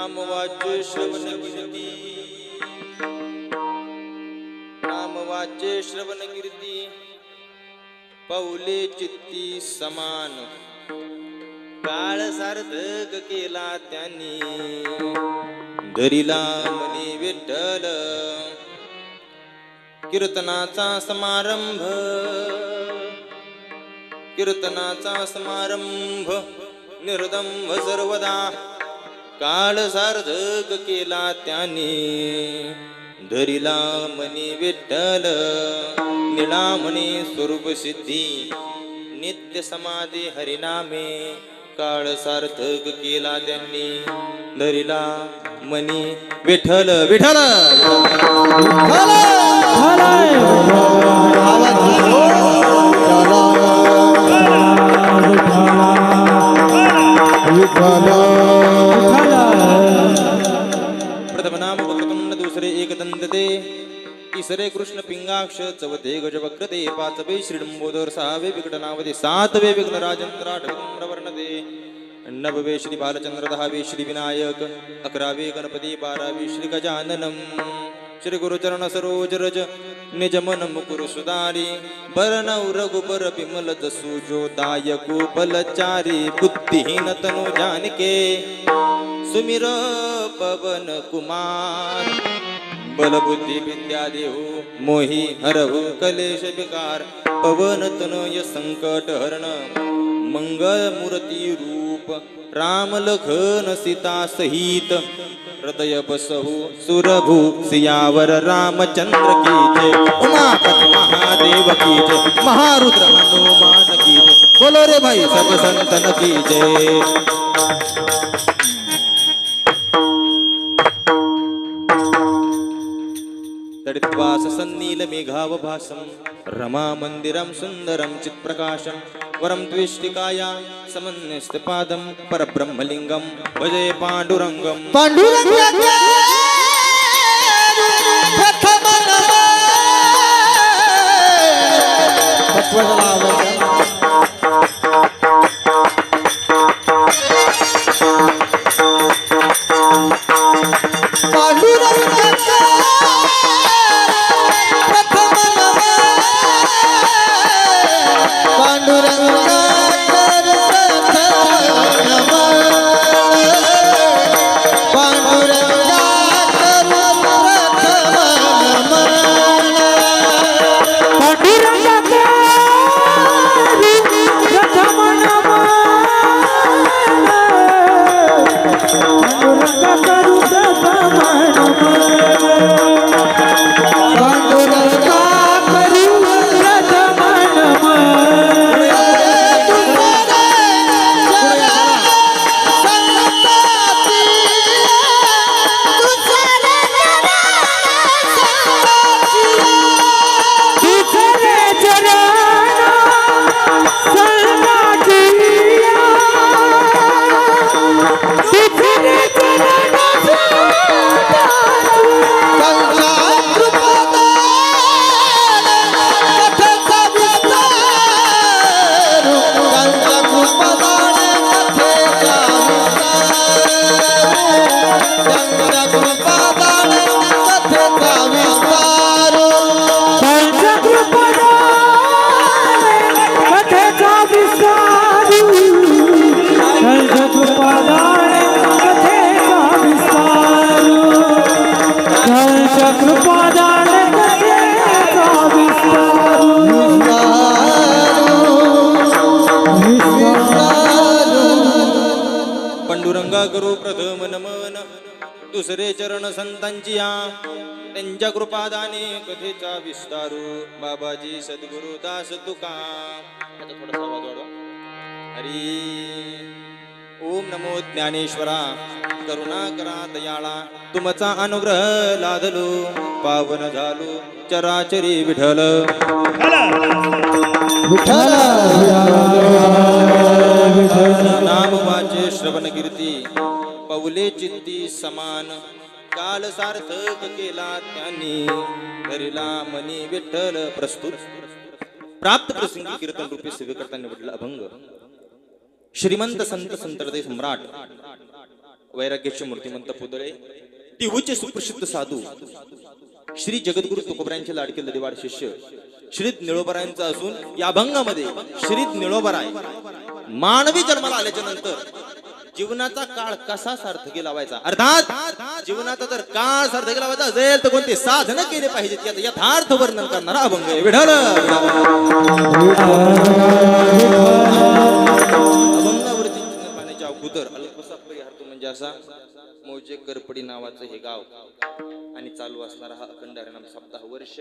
नामवाच्य श्रवण कीर्ती, नामवाच्य श्रवण कीर्ती, पाऊले चित्ती समान, काळ सार्थक केला त्यांनी, धरिला मनी विठ्ठल, कीर्तनाचा समारंभ, कीर्तनाचा समारंभ, निर्दंभ सर्वदा, काळ सार्थक केला त्यांनी, धरिला मनी विठ्ठल, निळामणी स्वरूप सिद्धी, नित्य समाधी हरिनामे, काळ सार्थक केला त्यांनी, धरिला मनी विठ्ठल विठ्ठल प्रथम नाम वक्रतुंड, दुसरे एकदंतते, तिसरे कृष्ण पिंगाक्ष, चौथे गजवक्रते, पाचवे श्रीडंबोदर, सहावे विकटनावते, सातवे विघ्न राजेंद्र, आठवे वर्णते, नववे श्री बालचंद्र, दहावे श्री विनायक, अकरावे गणपती, बारावे श्री गजाननम, श्री गुरुचरण सरोज रज निज मन मुकुर सुधारी, बरनौ रघुबर बिमल जसु जो दायको बलचारी, बुद्धिहीन तनु जानिके सुमिर पवन कुमार, बल बुद्धि विद्या देहु मोहि हरहु कलेश विकार, पवन तनय संकट हरण, मंगल मूर्ति रूप, राम लखन सीता सहित, हृदय बसहु सुरभु सियावर रामचंद्र की जय, उमापति महादेव की जय, महारुद्र हनुमान की जय, बोलो रे भाई सब संतन की जय। तडित्वास सन्नील मेघावभासं, रमा मंदिरं सुंदरं चित्प्रकाशं, वरं त्विष्टिकाया समन्यस्तपादं, परब्रह्मलिंगं भजे पांडुरंगं। पांडुरंगा करू प्रथम नमन, दुसरे चरण संतांची या, त्यांच्या कृपादाने कथेचा विस्तारू, बाबाजी सद्गुरु दास तुका। आता थोडासा आवाज वाढवा। हरी ओम नमो ज्ञानेश्वरा, करुणा करा दयाळा, तुमचा अनुग्रह लादलो, पावन झालो चराचरी विठ्ठल नाम वाचे श्रवण कीर्ती, पाऊले चित्ती समान, काल सार्थक केला त्यांनी, धरिला मनी विठ्ठल। प्रस्तुत प्राप्त प्रसंगी कीर्तन रूपी सेवेकरता निवडला अभंग, श्रीमंत संत संतरदे सम्राट वैराग्याचे मूर्तिमंत पुतळे देहूचे सुप्रसिद्ध साधू श्री जगद्गुरु तुकोबरायांचे लाडके लदीवाड शिष्य श्री निळोबरायांचा असून या अभंगामध्ये श्री निळोबराय मानवी जन्माला आल्याच्या नंतर जीवनाचा काळ कसा सार्थकी लावायचा, अर्थात जीवनाचा जर काळ सार्थकी लावायचा असेल तर कोणते साधन केले पाहिजेत याचं यथार्थ वर्णन करणारा अभंग आहे. विठ्ठल अभंगावरती पाण्याच्या अगोदर अल्पसा परिहार म्हणजे असा मौजे करपडी नावाचं हे गाव आणि चालू असणारा हा अखंड हरिनाम सप्ताह वर्ष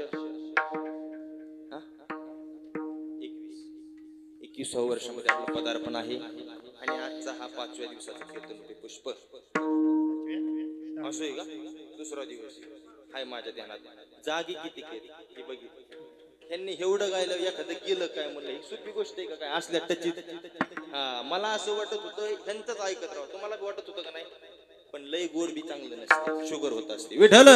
21 वर्षामध्ये आपलं पदार्पण आहे आणि आजचा हा 5व्या दिवसाचा कीर्तन पुष्प असं आहे का, दुसरा दिवस हाय माझ्या ध्यानात. जागी किती केली हे बघितलं त्यांनी, एवढं गायलं एखादं केलं काय म्हणलं, ही सोपी गोष्ट आहे का काय असल्या टचित. हा मला असं वाटत होतं त्यांचंच ऐकत राहतो, तुम्हाला वाटत होतं का नाही, पण लय गोड बी चांगलं नसते, शुगर होत असते. विठ्ठल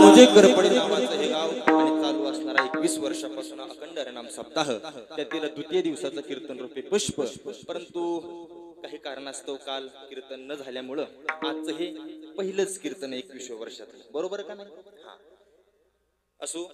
मौजे करपडी नावाचं हे गाव आणि चालू असणारा 21 वर्षापासून अखंड हरिनाम सप्ताह, त्यातील द्वितीय दिवसाचं कीर्तन रूपे पुष्प. परंतु काही कारणास्तव काल कीर्तन न झाल्यामुळं आजचं हे पहिलंच कीर्तन 21व्या वर्षात, बरोबर का नाही. हा असो,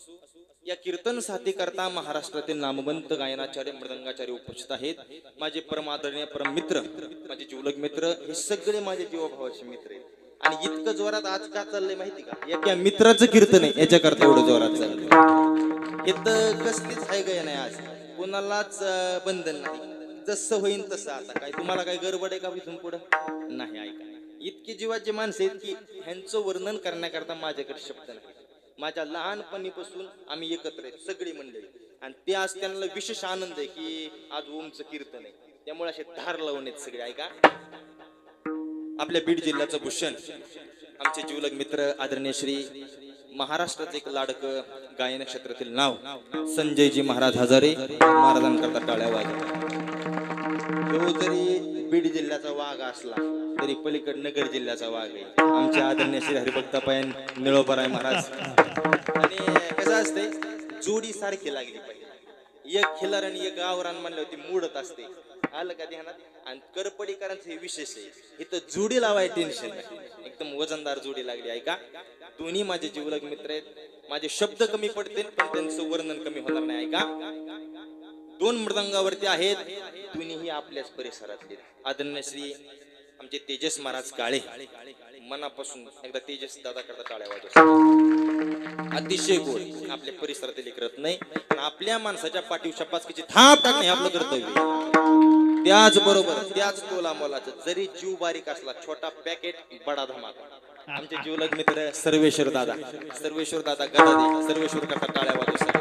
या कीर्तन साथी करता महाराष्ट्रातील नामवंत गायनाचार्य मृदंगाचार्य उपस्थित आहेत. माझे परम आदरणीय परम मित्र, माझे जीवलग मित्र, हे सगळे माझे जीवभावाचे मित्र आहेत. आणि इतकं जोरात आज का चाललंय माहिती का, एका मित्राचं कीर्तन आहे याच्याकरता एवढं जोरात चाललंय. हे तर कसलीच आहे गे नाही, आज कोणालाच बंधन नाही, जसं होईन तसं. आता काय तुम्हाला काय गडबड आहे का इथून पुढं नाही. ऐका, इतकी जीवाची माणसं आहेत की ह्यांचं वर्णन करण्याकरता माझ्याकडे शब्द नाही. माझ्या लहानपणीपासून आम्ही एकत्र आहेत सगळी मंडळी, आणि ते आज त्यांना विशेष आनंद आहे की आज ओमचं कीर्तन आहे, त्यामुळे असे धार लावून आहेत सगळे. ऐका, आपल्या बीड जिल्ह्याचं भूषण, आमचे जीवलग मित्र आदरणीय श्री महाराष्ट्राचे एक लाडकं गायन क्षेत्रातील नाव संजयजी महाराज हजारे महाराजांकरता टाळ्या वाजवतात. तो जरी बीड जिल्ह्याचा वाघ असला तरी पलीकड नगर जिल्ह्याचा वाघ आहे आमचे आदरणीय श्री हरिभक्तापायन निळोबराय महाराज. आणि कसं असते, जोडी सारखी लागली पाहिजे, एक खिलार आणि एक गावरान म्हणलं होती मूडत असते, आलं का ध्यानात. आणि करपडीकरांचं हे विशेष आहे, इथं जोडी लावाय टेन्शन नाही, एकदम वजनदार जोडी लागली. ऐका, दोन्ही माझे जीवलग मित्र आहेत, माझे शब्द कमी पडतील पण त्यांचं वर्णन कमी होणार नाही. ऐका, 2 मृदंगावरती आहेत, दोन्हीही आपल्याच परिसरातले. आदरणीय श्री आमचे तेजस महाराज काळे, मनापासून एकदा तेजस दादा करता टाळ्या वाजवतात. अतिशय गोड, आपल्या परिसरातील एक रत्न नाही, पण आपल्या माणसाच्या पाठीवर शपासकीची थाप टाकणे हे आपलं कर्तव्य. त्याचबरोबर त्याच तोला मोलाचं, जरी जीव बारीक असला, छोटा पॅकेट बडा धमाका. आमचे जीवलग मित्र सर्वेश्वर दादा गदादे, सर्वेश्वर करता टाळ्या वाजवतात.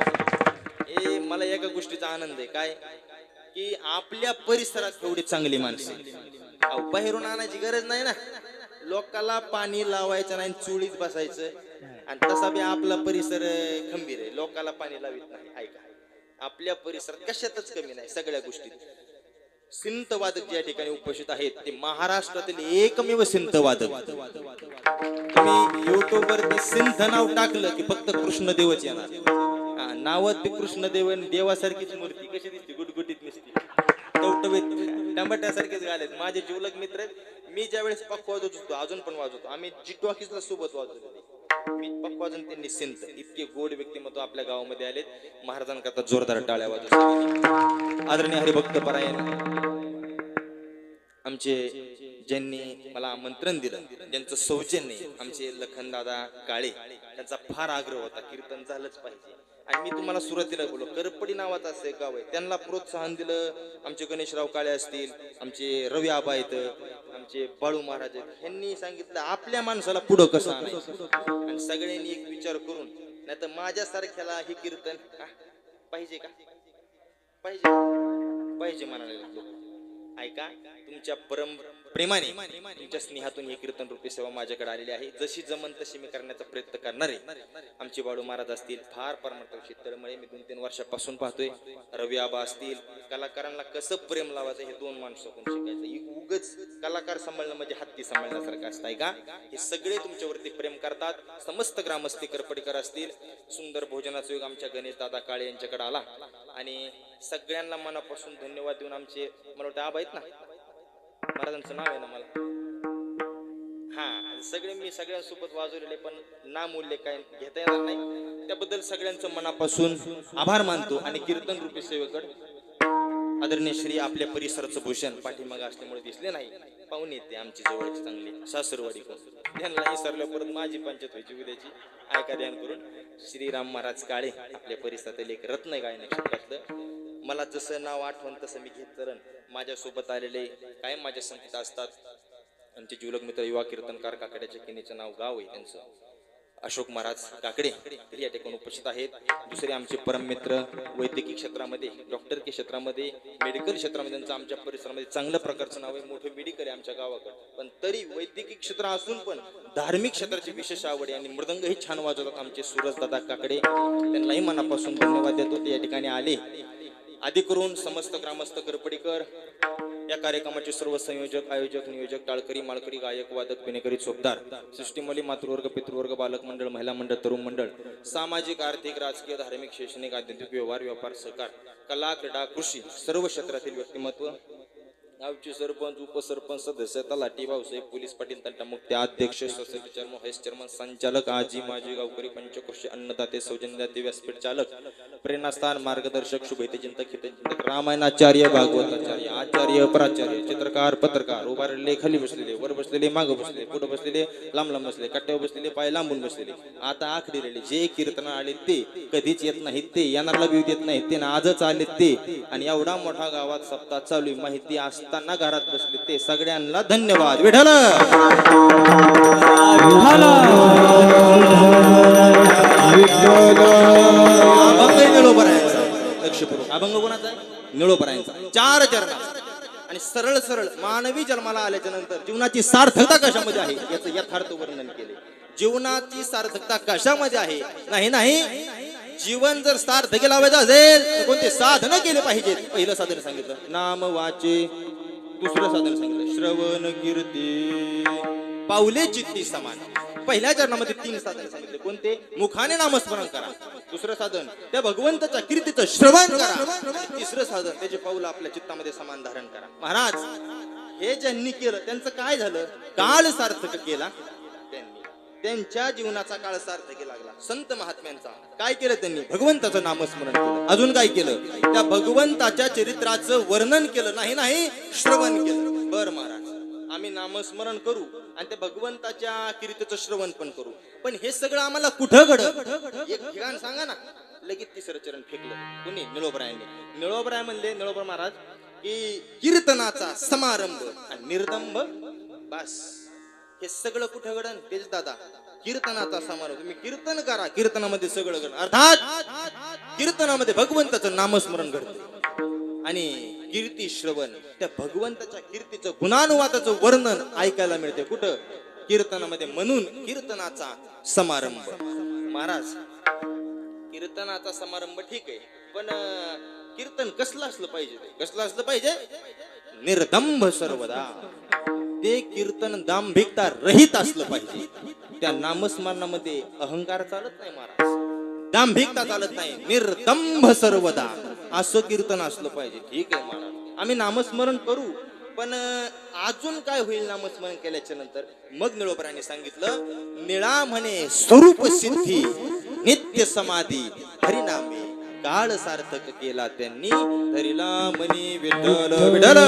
मला एका गोष्टीचा आनंद आहे, काय की आपल्या परिसरात एवढी चांगली माणसं, बाहेरून आणायची गरज नाही ना, लोकाला पाणी लावायचं नाही, चुळीत बसायचं. आणि तसा बी आपला परिसर खंबीर आहे, लोकाला पाणी लावित नाही. ऐका, आपल्या परिसरात कशातच कमी नाही सगळ्या गोष्टीत. सिंथ वादक ज्या ठिकाणी उपस्थित आहेत ते महाराष्ट्रातील एकमेव सिंथ वादक. तुम्ही युट्यूब वरती सिंथ नाव टाकलं की फक्त कृष्णदेवच येणार. नावात ते कृष्णदेव, देवासारखीच मूर्ती कशी दिसते, गुटगुटीत दिसते, टवटवीत टमाट्यासारखेच घालेत. माझे जीवलग मित्र आहेत, मी ज्या वेळेस पक्क वाजवत होतो, अजून पण वाजवतो, आम्ही जिटॉकीजला सोबत वाजवतो, मी पक्क वाजून त्यांनी सिंथ. इतके गोड व्यक्तिमत्व आपल्या गावामध्ये आलेत, महाराजांकरता जोरदार टाळ्या वाजवतात. आदरणीय हरिभक्त परायण आमचे, ज्यांनी मला आमंत्रण दिलं, ज्यांचं सौजन्य आमचे लखनदादा काळे, त्यांचा फार आग्रह होता कीर्तन झालंच पाहिजे. आणि मी तुम्हाला सुरुवातीला बोललो, करपडी नावाचं असं एक गाव आहे, त्यांना प्रोत्साहन दिलं आमचे गणेशराव काळे असतील, आमचे रवी आबा आहेत, आमचे बाळू महाराज आहेत, ह्यांनी सांगितलं आपल्या माणसाला पुढं कसं आणायचं. आणि सगळ्यांनी एक विचार करून, नाही तर माझ्यासारख्याला हे कीर्तन पाहिजे का, पाहिजे म्हणाले लोक. ऐका, तुमच्या परम प्रेमाने, तुमच्या स्नेहातून हे कीर्तन रूपी सेवा माझ्याकडे आलेली आहे. जशी जमन तशी मी करण्याचा प्रयत्न करणार आहे. आमचे बाळू महाराज असतील, फार परमर्थ तळमळे मी 2-3 वर्षापासून पाहतोय. रवी आबा असतील, कलाकारांना कसं प्रेम लावायचं हे 2 माणसं कोण शिकायचं. उगच कलाकार सांभाळणं म्हणजे हत्ती सांभाळण्यासारखं असतं. का हे सगळे तुमच्यावरती प्रेम करतात. समस्त ग्रामस्थी करपडीकर असतील, सुंदर भोजनाचा योग आमच्या गणेश दादा काळे यांच्याकडे आला आणि सगळ्यांना मनापासून धन्यवाद देऊन आमचे मला वाटतं आबा आहेत ना, महाराजांचं नाव आहे ना मला, हा सगळे मी सगळ्यांसोबत वाजवलेले पण नामूल्य काय घेता येणार नाही, त्याबद्दल सगळ्यांचं मनापासून आभार मानतो. आणि कीर्तन रूपी सेवेकड आदरणीय श्री आपल्या परिसराचं भूषण पाठीमागे असल्यामुळे दिसले नाही, पाहुणे येते आमची जवळची चांगली सासरवाडी कोण, त्यांना विसरल्या परत माझी पंचायत व्हायची उद्याची. ऐका ध्यान करून, श्रीराम महाराज काळे आपल्या परिसरातील एक रत्न आहे गाय नक्षत्रातलं. मला जसं नाव आठवण तसं मी घेत करण. माझ्यासोबत आलेले कायम माझ्या संगीत असतात आमचे जीवलग मित्र युवा कीर्तनकार काकड्याच्या किनीचं नाव गाव आहे त्यांचं, अशोक महाराज काकडे या ठिकाणी उपस्थित आहेत. दुसरे आमचे परम मित्र वैद्यकीय क्षेत्रामध्ये, डॉक्टर के क्षेत्रामध्ये, मेडिकल क्षेत्रामध्ये त्यांचं आमच्या परिसरामध्ये चांगल्या प्रकारचं नाव आहे, मोठं मेडिकल आहे आमच्या गावाकडे, पण तरी वैद्यकीय क्षेत्र असून पण धार्मिक क्षेत्राची विशेष आवड आहे आणि मृदंगही छान वाजवतात आमचे सूरजदादा काकडे. त्यांनाही मनापासून धन्यवाद देतो. ते या ठिकाणी आले. आदी करून समस्त ग्रामस्थ करपडीकर, या कार्यक्रमाचे सर्व संयोजक, आयोजक, नियोजक, टाळकरी, माळकरी, गायक, वादक, पिणेकरी, चोपदार, सृष्टीमली, मातृवर्ग, पितृवर्ग, बालक मंडळ, महिला मंडळ, तरुण मंडळ, सामाजिक, आर्थिक, राजकीय, धार्मिक, शैक्षणिक, आध्यात्मिक, व्यवहार, व्यापार, सहकार, कला, क्रीडा, कृषी, सर्व क्षेत्रातील व्यक्तिमत्व, गावचे सरपंच, उपसरपंच, सदस्य, तलाठी, भाऊसाहेब, पोलीस पाटील, तंटा मुक्ती, अध्यक्ष, सोसायटी चेअरमन, व्हाईस चेअरमन, संचालक, आजी माजी गावकरी, पंचकृषी, अन्नदाते, सौजन्यदाते, व्यासपीठ चालक, प्रेरणास्थान, मार्गदर्शक, शुभेते चिंतक, हितचिंतक, रामायणाचार्य, भागवताचार्य, आचार्य, प्राचार्य, चित्रकार, पत्रकार, उभारलेले, खाली बसलेले, वर बसलेले, मागे बसलेले, पुढे बसलेले, लांब लांब बसलेले, कट्ट्यावर बसलेले, पाय लांबून बसलेले, आता आख दिलेले, जे कीर्तन आले ते कधीच येत नाहीत, ते येणारला बी येत नाहीत, ते आजच आले ते. आणि एवढा मोठा गावात सप्ताह चालू आहे, माहिती असताना घरात बसले ते सगळ्यांना धन्यवाद. विठ्ठल लक्षपूर्वक अभंग कोणाचा आहे? निळोपरायांचा. 4 चरण आणि सरळ सरळ मानवी जन्माला आल्याच्या नंतर जीवनाची सार्थकता कशामध्ये आहे याचं यथार्थ वर्णन केले. जीवनाची सार्थकता कशामध्ये आहे? नाही नाही, जीवन जर सार्थक लावायचं असेल तर कोणते साधन केले पाहिजेत? पहिलं साधन सांगितलं नाम वाचे, दुसरं साधन सांगितलं श्रवण कीर्ती, पाऊले चित्ती समान. पहिल्या चरणामध्ये 3 साधन सांगितले. कोणते? मुखाने नामस्मरण करा, दुसरं साधन त्या भगवंताच्या कीर्तीचं श्रवण करा, तिसरं साधन त्याचे पाऊल आपल्या चित्तामध्ये समान धारण करा. महाराज हे ज्यांनी केलं त्यांचं काय झालं? काळ सार्थक केला त्यांनी, त्यांच्या जीवनाचा काळ सार्थकी लागला. संत महात्म्यांचा काय केलं? त्यांनी भगवंताचं नामस्मरण केलं. अजून काय केलं? त्या भगवंताच्या चरित्राचं वर्णन केलं. नाही नाही, श्रवण केलं. बर महाराज, आम्ही नामस्मरण करू आणि त्या भगवंताच्या कीर्तीचं श्रवण पण करू, पण हे सगळं आम्हाला कुठं घडलं? एक ठिकाण सांगा ना. लगेच तिसरं चरण फेकलं. कोणी? निळोबरायांनी. निळोबराय म्हणले, निळोबर महाराज, की कीर्तनाचा समारंभ आणि निर्दंभ, बस हे सगळं कुठं घडन? तेच दादा, कीर्तनाचा समारंभ. तुम्ही कीर्तन करा, कीर्तनामध्ये सगळं घडन. अर्थात कीर्तनामध्ये भगवंताचं नामस्मरण घडतं आणि कीर्ती श्रवण, त्या भगवंताच्या कीर्तीचं गुणानुवादाचं वर्णन ऐकायला मिळते. कुठं? कीर्तनामध्ये. म्हणून कीर्तनाचा समारंभ. महाराज कीर्तनाचा समारंभ ठीक आहे, पण कीर्तन कसलं असलं पाहिजे? कसलं असलं पाहिजे? निर्दंभ सर्वदा. ते कीर्तन दांभिकता रहित असलं पाहिजे. त्या नामस्मरणामध्ये अहंकार चालत नाही महाराज, दांभिकता चालत नाही. निर्दंभ सर्वदा असं कीर्तन असलं पाहिजे. ठीक आहे महाराज, आम्ही नामस्मरण करू, पण अजून काय होईल नामस्मरण केल्याच्या नंतर? मग निळोबरांनी सांगितलं निळा म्हणे स्वरूप सिद्धी, नित्य समाधी, हरिनामे काळ सार्थक केला त्यांनी, धरिला मनी विठ्ठल विठ्ठल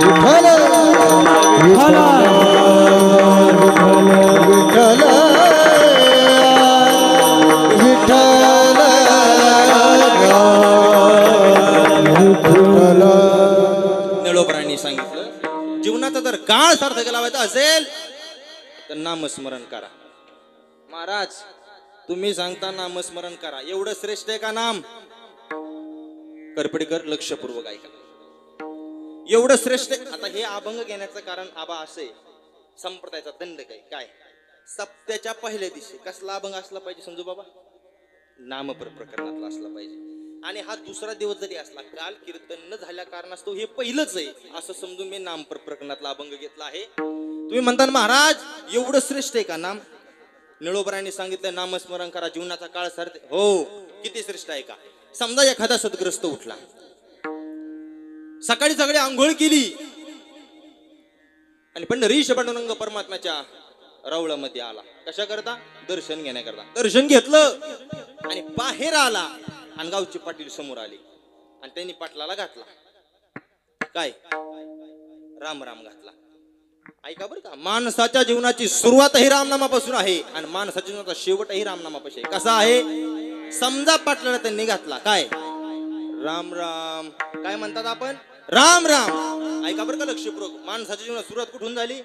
विठ्ठल विठ्ठल विठ्ठल. निळोबरांनी सांगितलं जीवनाचा जर काळ सार्थक लावायचा असेल तर नामस्मरण करा. महाराज तुम्ही सांगता नामस्मरण करा, एवढं श्रेष्ठ आहे का नाम? करपडीकर लक्षपूर्वक ऐका, एवढं श्रेष्ठ. आता हे अभंग घेण्याचं कारण आबा असे, संप्रदायाचा दंड काय? सप्त्याच्या पहिल्या दिवशी कसला अभंग असला पाहिजे समजू बाबा? नाम प्रकरणातला असला पाहिजे. आणि हा दुसरा दिवस जरी असला, काल कीर्तन न झाल्या कारणास्तव हे पहिलंच आहे असं समजून मी नाम प्रकरणातला अभंग घेतला आहे. तुम्ही म्हणता महाराज एवढं श्रेष्ठ आहे का नाम? निळोबरांनी सांगितलं नामस्मरण करा, जीवनाचा काळ सार्थक. हो, किती श्रेष्ठ आहे का? समजा एखादा सदग्रस्त उठला, सकाळी सकाळी आंघोळ केली आणि पंढरीश पांडुरंग परमात्म्याच्या रावळामध्ये आला. कशा करता? दर्शन घेण्याकरता. दर्शन घेतलं आणि बाहेर आला आणि गावचे पाटील समोर आले आणि त्यांनी पाटलाला घातला काय? राम राम घातला. ऐका बरं का, माणसाच्या जीवनाची सुरुवातही रामनामापासून आहे आणि माणसाच्या जीवनाचा शेवटही रामनामापासून आहे. कसा आहे? समजा पाटलाला त्यांनी घातला काय? राम राम. काय म्हणतात आपण? राम राम. ऐका बरं का लक्षपूर्वक, माणसाच्या जीवनात सुरुवात कुठून झाली?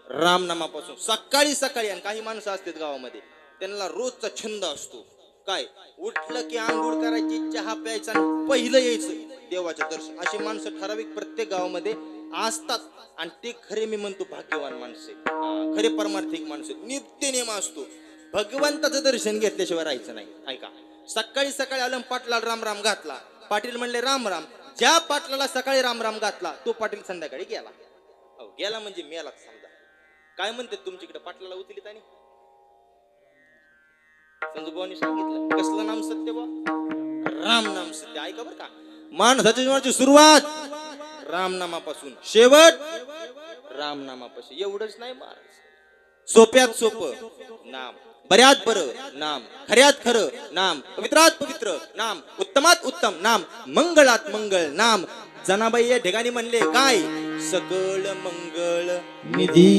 रामनामापासून. सकाळी सकाळी. आणि काही माणसं असतात गावामध्ये, त्यांना रोजचा छंद असतो काय? उठलं की आंघोळ करायची, चहा प्यायचा आणि पहिलं यायचं देवाचं दर्शन. अशी माणसं ठराविक प्रत्येक गावामध्ये असतात आणि ते खरे मी म्हणतो भाग्यवान माणसे, खरे परमार्थिक माणसे. नित्य नेम असतो, भगवंताचं दर्शन घेतल्याशिवाय राहायचं नाही. ऐका, सकाळी सकाळी आलं, पाटलाला राम राम घातला. पाटील म्हणले राम राम. ज्या पाटलाला सकाळी राम राम घातला तो पाटील संध्याकाळी गेला. गेला म्हणजे मेलाच समजा. काय म्हणते तुमच्याकडे? पाटलाला उचलीत आणि संजूभाऊनी सांगितलं कसलं नाम सत्य बा? राम नाम सत्य. ऐका बरं का, माणसाच्या जीवनाची सुरुवात रामनामापासून, शेवट रामनामापासून. एवढंच नाही महाराज, सोप्यात सोपं नाम, बऱ्यात बरं नाम, खऱ्यात खरं नाम, पवित्रात पवित्र नाम, उत्तमात उत्तम नाम, मंगळात मंगळ नाम. जनाबाई या ठिकाणी म्हणले काय? सकळ मंगळ निधी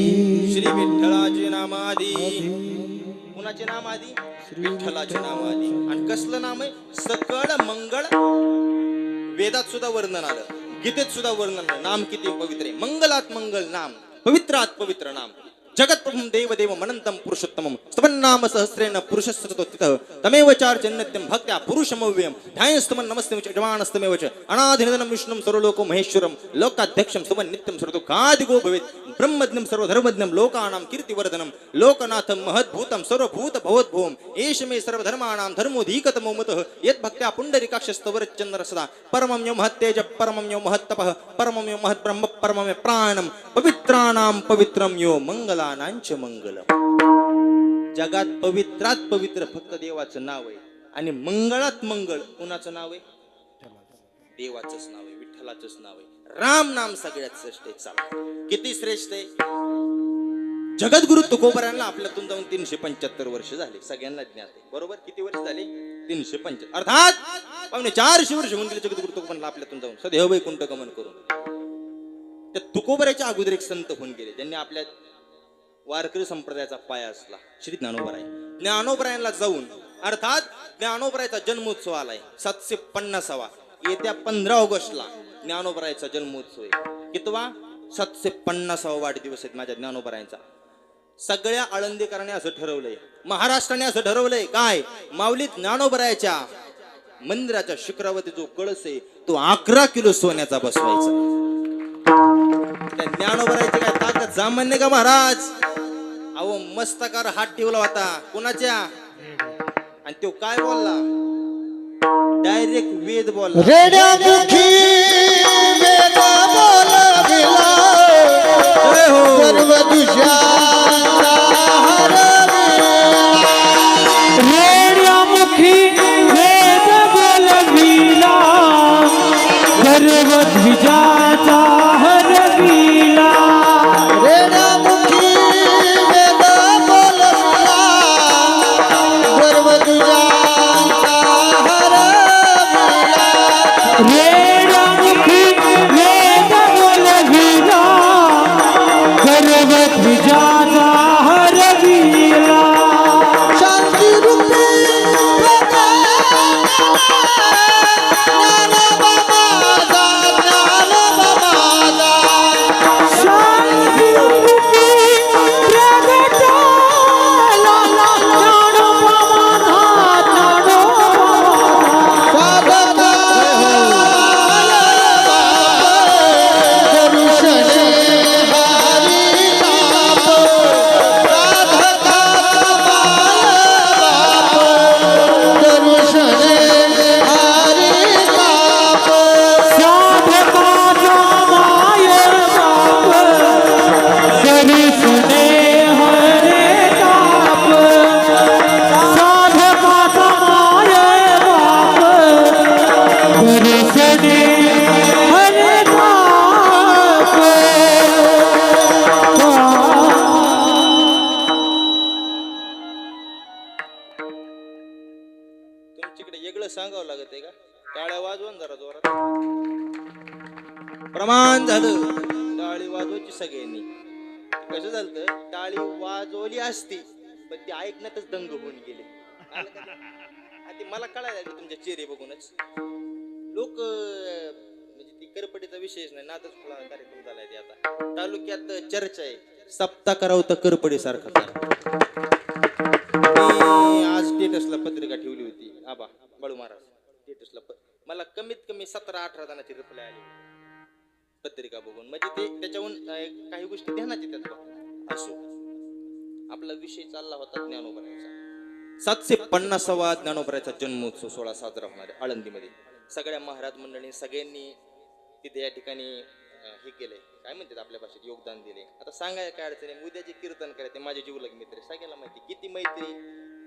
श्री विठ्ठलाचे नाम आधी. कुणाचे नाम आधी? विठ्ठलाचे नाम आधी. आणि कसलं नाम आहे? सकळ मंगळ. वेदात सुद्धा वर्णन आलं, गीतेत सुद्धा वर्णन आलं. नाम किती पवित्र आहे. मंगलात मंगल नाम, पवित्रात पवित्र नाम. जगत प्रभुं देव देव मनंतम पुरुषोत्तमम स्तवन्नाम सहस्रेण पुरुषस्ततो तितः तमेव चार्चन्यत्यं भक्त्या पुरुषमव्ययम् ध्यायस्तमं नमस्ते जवानस्तमेव च अनादिनिधनं विष्णुं सर्वलोको महेश्वरं लोकाध्यक्षं सुवन् नित्यं सर्वदुःखादिगो भवेत् ब्रह्मज्ञं सर्वधर्मज्ञं लोकानां कीर्तिवर्धनं लोकनाथं महद्भूतं सर्वभूत भवद्भुवम् एष मे सर्वधर्माणां धर्मोऽधिकतमो मतः यद्भक्त्या पुण्डरीकाक्षस्तवरच्चन्द्र सदा परमं यो महत्तेज परमं यो महत्तपः परमं यो महद्ब्रह्म परमं यो प्राणं पवित्राणां पवित्रं यो मंगल मंगलम. जगात पवित्रात पवित्र फक्त देवाचं नाव आहे आणि मंगळात मंगळ कुणाचं नाव आहे? देवाचंच नाव आहे, विठ्ठलाचंच नाव आहे. राम नाम सगळ्यात श्रेष्ठ आहे. चला, किती श्रेष्ठ आहे? जगद्गुरु तुकोबरांना आपल्यातून जाऊन 375 वर्ष झाले, सगळ्यांना ज्ञात आहे. बरोबर? किती वर्ष झाले? 375. अर्थात पावणे 400 वर्ष होऊन गेले जगद्गुरु तुकोबरांना आपल्यातून जाऊन सदैव वैकुंठ गमन करून. त्या तुकोबराच्या अगोदर एक संत होऊन गेले, त्यांनी आपल्या वारकरी संप्रदायाचा पाया असला श्री ज्ञानोबराय. ज्ञानोबरायांना जाऊन, अर्थात ज्ञानोबरायचा जन्मोत्सव आलाय 750वा. येत्या 15 ऑगस्टला ज्ञानोबरायचा जन्मोत्सव आहे. कितवा? 750वा वाढदिवस आहे माझ्या ज्ञानोबरायांचा. सगळ्या आळंदीकरांनी असं ठरवलंय, महाराष्ट्राने असं ठरवलंय काय? माऊली ज्ञानोबरायच्या मंदिराच्या शिखरावरती जो कळस आहे तो 11 किलो सोन्याचा बसवायचा. त्या ज्ञानोबरायची काय ताकद सामान्य का महाराज? अहो, मस्तकार हात ठेवला होता कुणाच्या, आणि तो काय बोलला? डायरेक्ट वेद बोलला. रेड्यामुखी वेद बोलविला, सर्व दुष्टांचा हरविला. रेड्यामुखी वेद बोलविला, सर्व द्विजाचा हरविला. रेड्यामुखी वेद बोलविला, सर्व दुष्टांचा हरविला. रेड्यामुखी वेद बोलावं लागत आहे का? टाळ्या वाजवून जरा जोरात. प्रमाण झालं टाळी वाजवायची सगळ्यांनी. कसं झालं, टाळी वाजवली असती पण ती ऐकण्यातच दंग होऊन गेले. आलं का ते? ते मला कळायला लागलं तुमच्या चेहरे बघूनच. लोक म्हणजे ती करपटीचा विषयच नाही, नातच फुला कार्यक्रम झालाय ते. आता तालुक्यात चर्चा आहे, सप्ताह करावं तर करपडी सारखा. आज स्टेटसला पत्रिका ठेवली होती आबा बाळू महाराज स्टेटसला. मला कमीत कमी 17-18 जणांची रिप्लाय आली पत्रिका बघून. म्हणजे ते त्याच्याहून काही गोष्टी ध्यानात येतात. असो, आपला विषय चालला होता ज्ञानोबराचा. 750वा ज्ञानोबराचा जन्मोत्सव सोहळा साजरा होणार आहे आळंदीमध्ये. सगळ्या महाराज मंडळी सगळ्यांनी तिथे या ठिकाणी हे केलंय, काय म्हणतात आपल्या भाषेत, योगदान दिले. आता सांगायला काय अडचण आहे, उद्या जे कीर्तन करायचे माझे जीवलग मित्र सगळ्याला माहिती किती मैत्री.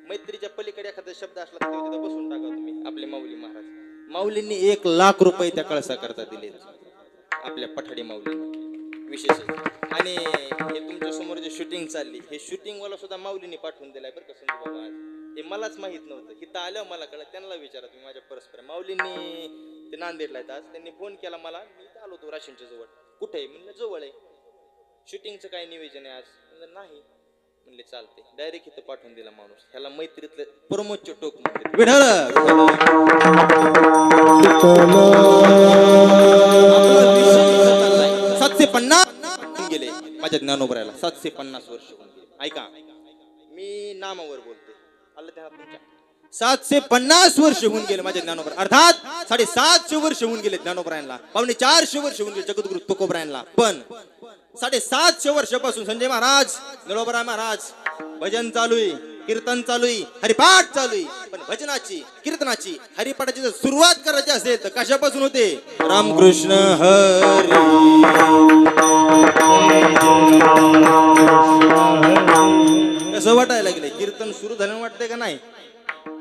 मैत्रीच्या पलीकडे एखादा शब्द असला तर तिथं बसून टाका तुम्ही. आपले माऊली महाराज, माऊलींनी 1 लाख रुपये त्या कळसा करता दिले आपल्या पठाडी माऊलींनी, विशेष. आणि हे तुमच्या समोर जे शूटिंग चालली, हे शूटिंग वाला सुद्धा माऊलींनी पाठवून दिलाय बरं का संजू बाबा. आज हे मलाच माहित नव्हतं, इथं आल्यावर मला कळलं. त्यांना विचारा तुम्ही माझ्या परस्पर. माऊलींनी ते नांदेडला आहेत आज, त्यांनी फोन केला मला. मी आलो होतो राशींच्या जवळ. कुठे आहे म्हणलं, जवळ आहे. शूटिंगचं काय नियोजन आहे आज म्हणलं, नाही म्हणले चालते. डायरेक्ट इथं पाठवून दिला माणूस. ह्याला मैत्रीतलं प्रमोदचे टोक म्हणते. विढळ 750 गेले माझ्या ज्ञानोबराला. 750 वर्ष होऊन गेले. ऐका, मी नामावर बोलते. आलं त्या तुमच्या 750 वर्ष होऊन गेले माझ्या ज्ञानोबरा. अर्थात 750 वर्ष होऊन गेले ज्ञानोबरायांना. 450 वर्ष होऊन गेले जगद्गुरु तुकोबरायांना. पण 750 वर्षापासून संजय महाराज, निळोबराय महाराज भजन चालू आहे, कीर्तन चालू आहे, हरिपाठ चालू आहे. पण भजनाची, कीर्तनाची, हरिपाठाची जर सुरुवात करायची असेल तर कशापासून होते? रामकृष्ण हरी. कसं वाटायला लागले? कीर्तन सुरू झालं वाटतंय का नाही?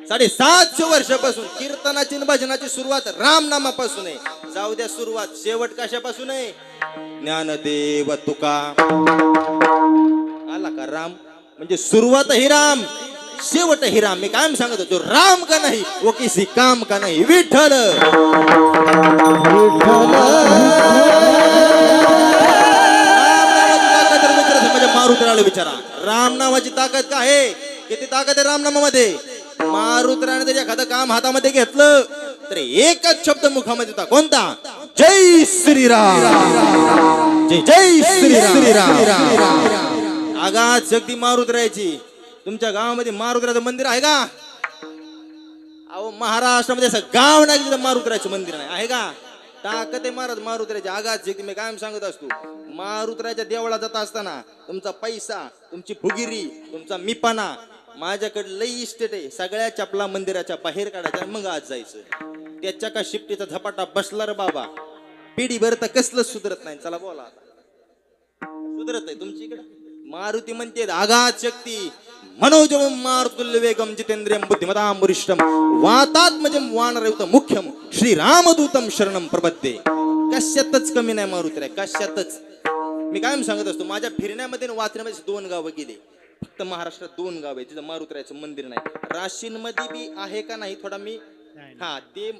750 वर्षापासून कीर्तनाची आणि भजनाची सुरुवात रामनामापासून आहे. जाऊ द्या सुरुवात, शेवट कशापासून आहे? ज्ञानदेव तुका आला का? राम म्हणजे सुरुवात ही राम, शेवट ही राम. मी काय सांगतो, जो राम का नाही वो किसी काम का नाही. विठ्ठल म्हणजे मारुतीला विचारा, राम नावाची ताकद काय आहे? किती ताकद आहे रामनामामध्ये? मारुतीने जर एखादं काम हातामध्ये घेतलं तर एकच शब्द मुखामध्ये होता. कोणता? जय श्रीराम, जय जय श्रीराम. आगात शक्ती मारुतीरायाची. तुमच्या गावामध्ये मारुतीरायाचं मंदिर आहे का? अहो, महाराष्ट्रामध्ये असं गाव नाही तिथं मारुतीरायाचं मंदिर नाही. आहे का? ताकद आहे महाराज मारुतीरायाची. आगात शक्ती. मी कायम सांगत असतो, मारुतीरायाच्या देवळात जात असताना तुमचा पैसा, तुमची फुगिरी, तुमचा मिपाना, माझ्याकडे लई इस्टेट आहे, सगळ्या चपला मंदिराच्या बाहेर काढायच्या, मग आज जायचं. त्याच्या का शिफ्टीचा झपाटा बसला रे बाबा. पिढी भर तर कसलंच सुधरत नाही. चला बोला आता, सुधरत आहे तुमची इकडे? मारुती म्हणते आघात शक्ती, मनोजवम मारुतुल्य वेगम जितेंद्रियम बुद्धिमताम वरिष्ठम वातात म्हणजे वानरयुत मुख्यम श्रीरामदूतम शरणम प्रपद्ये. कशातच कमी नाही मारुती, कशातच. मी कायम सांगत असतो, माझ्या फिरण्यामध्ये वाचण्यामध्ये 2 गावं गेले. फक्त महाराष्ट्रात 2 गाव आहे तिथं मारुतीरायाचं मंदिर नाही. राशींमध्ये बी आहे का नाही थोडा मी ते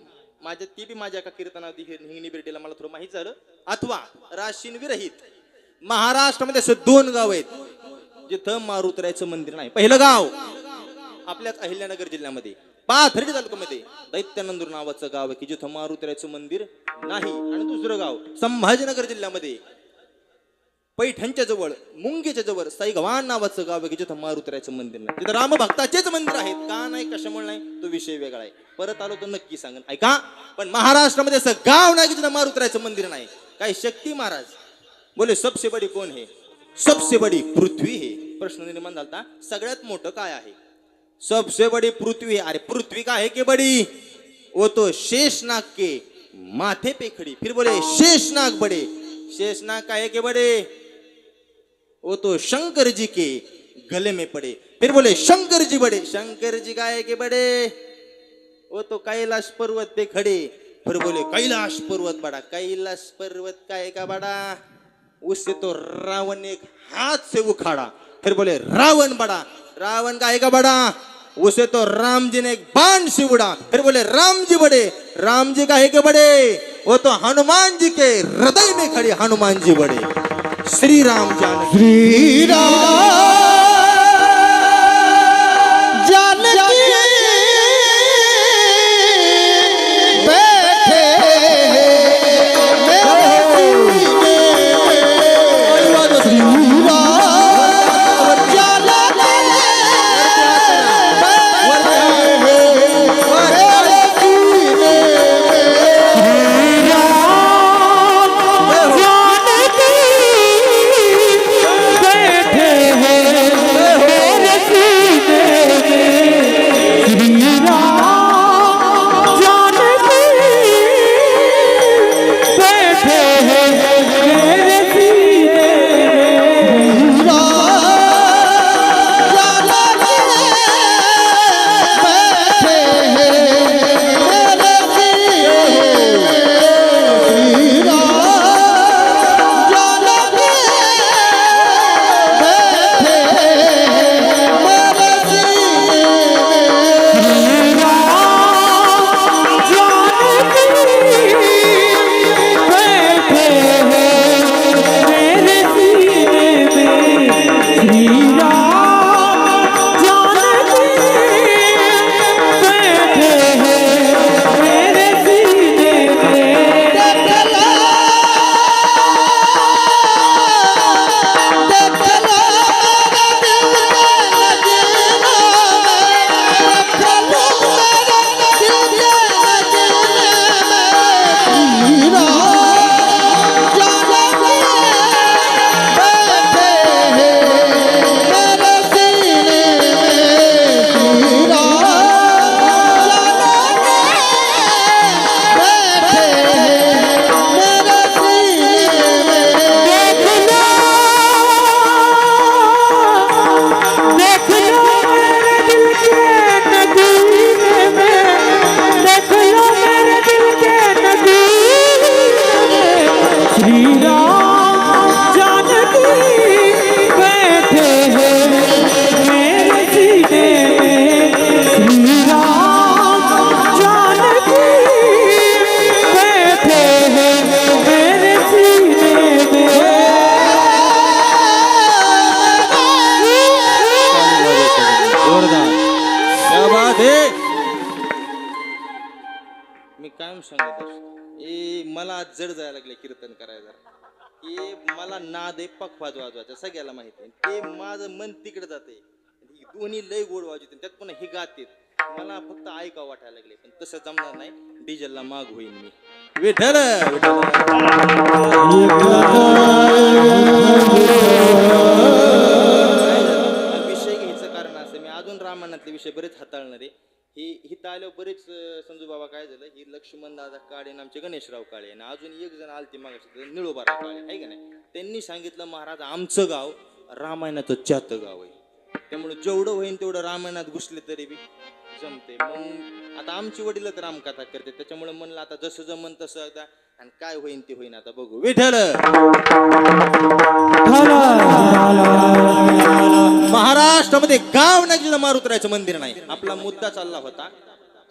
माझ्या ती बी माझ्या एका कीर्तनावधी हिंगणी बिर्डीला मला थोडं माहित झालं. अथवा राशीन विरहित महाराष्ट्रामध्ये असं 2 गाव आहेत जिथं मारुतीरायाचं मंदिर नाही. पहिलं गाव आपल्याच अहिल्यानगर जिल्ह्यामध्ये पाथर्डी तालुक्यामध्ये दैत्यानंदूर नावाचं गाव आहे की जिथं मारुतीरायाचं मंदिर नाही. आणि दुसरं गाव संभाजीनगर जिल्ह्यामध्ये पैठणच्या जवळ, मुंगेच्या जवळ साईगव्हाण नावाचं गाव आहे की जिथं मारुतीरायाचं मंदिर नाही. तिथं रामभक्ताचेच मंदिर आहेत. का नाही, कशामुळे नाही, तो विषय वेगळा आहे. परत आलो तर नक्की सांगेन, ऐका. पण महाराष्ट्रामध्ये असं गाव नाही की जिथं मारुतीरायाचं मंदिर नाही. काय शक्ती महाराज बोले सबसे बडी कोण है? सबसे बडी पृथ्वी है. प्रश्न निर्माण झाला, सगळ्यात मोठं काय आहे? सबसे बडी पृथ्वी. अरे पृथ्वी का है के बड़ी? वो तो शेषनाग के माथे पे खड़ी. फिर बोले शेषनाग बड़े. शेषनाग का है के बड़े? वो तो शंकर जी के गले में पड़े. फिर बोले शंकर जी बड़े. शंकर जी का है के बड़े? वो तो कैलाश पर्वत पे खड़े. फिर बोले कैलाश पर्वत बड़ा. कैलाश पर्वत का है का बड़ा? उससे तो रावण एक हाथ से उखाड़ा. फिर बोले रावण बड़ा. रावण का है का बड़ा? उसे तो राम जी ने एक बाण से उड़ा, फिर बोले राम जी बड़े, राम जी काहे के बड़े, वो तो हनुमान जी के हृदय में खड़े हनुमान जी बड़े। श्री राम जानकी श्री राम जानकी बैठे मी कायम सांगत असतो मला आज जड जायला लागले कीर्तन करायला की मला नाद आहे पखवाज वाजवायचा सगळ्याला माहिती आहे ते माझं मन तिकडे जाते दोन्ही लय गोड वाजवते त्यात पण हे गाते मला फक्त ऐका वाटायला लागले पण तसं जमणार नाही डिझेलला माग होईल मी विठ्ठल विषय घ्यायचं कारण असं मी अजून रामायणातले विषय बरेच हाताळणार आहे ही हिथं आल्यावर बरेच संजू बाबा काय झालं ही लक्ष्मण दादा काळे आणि आमचे गणेशराव काळे आणि अजून एक जण आलते मागाशी निळोबाराव काळे आहे का नाही त्यांनी सांगितलं महाराज आमचं गाव रामायणाचं चाहतं गाव आहे त्यामुळे जेवढं होईन तेवढं रामायणात घुसले तरी बी जमते मग आता आमची वडील तर रामकथा करते त्याच्यामुळे म्हणलं आता जसं जमन तसं आता आणि काय होईन ते होईन आता बघू विठ्ठल महाराष्ट्रामध्ये गाव नाही मारुतरायचं मंदिर नाही आपला मुद्दा चालला होता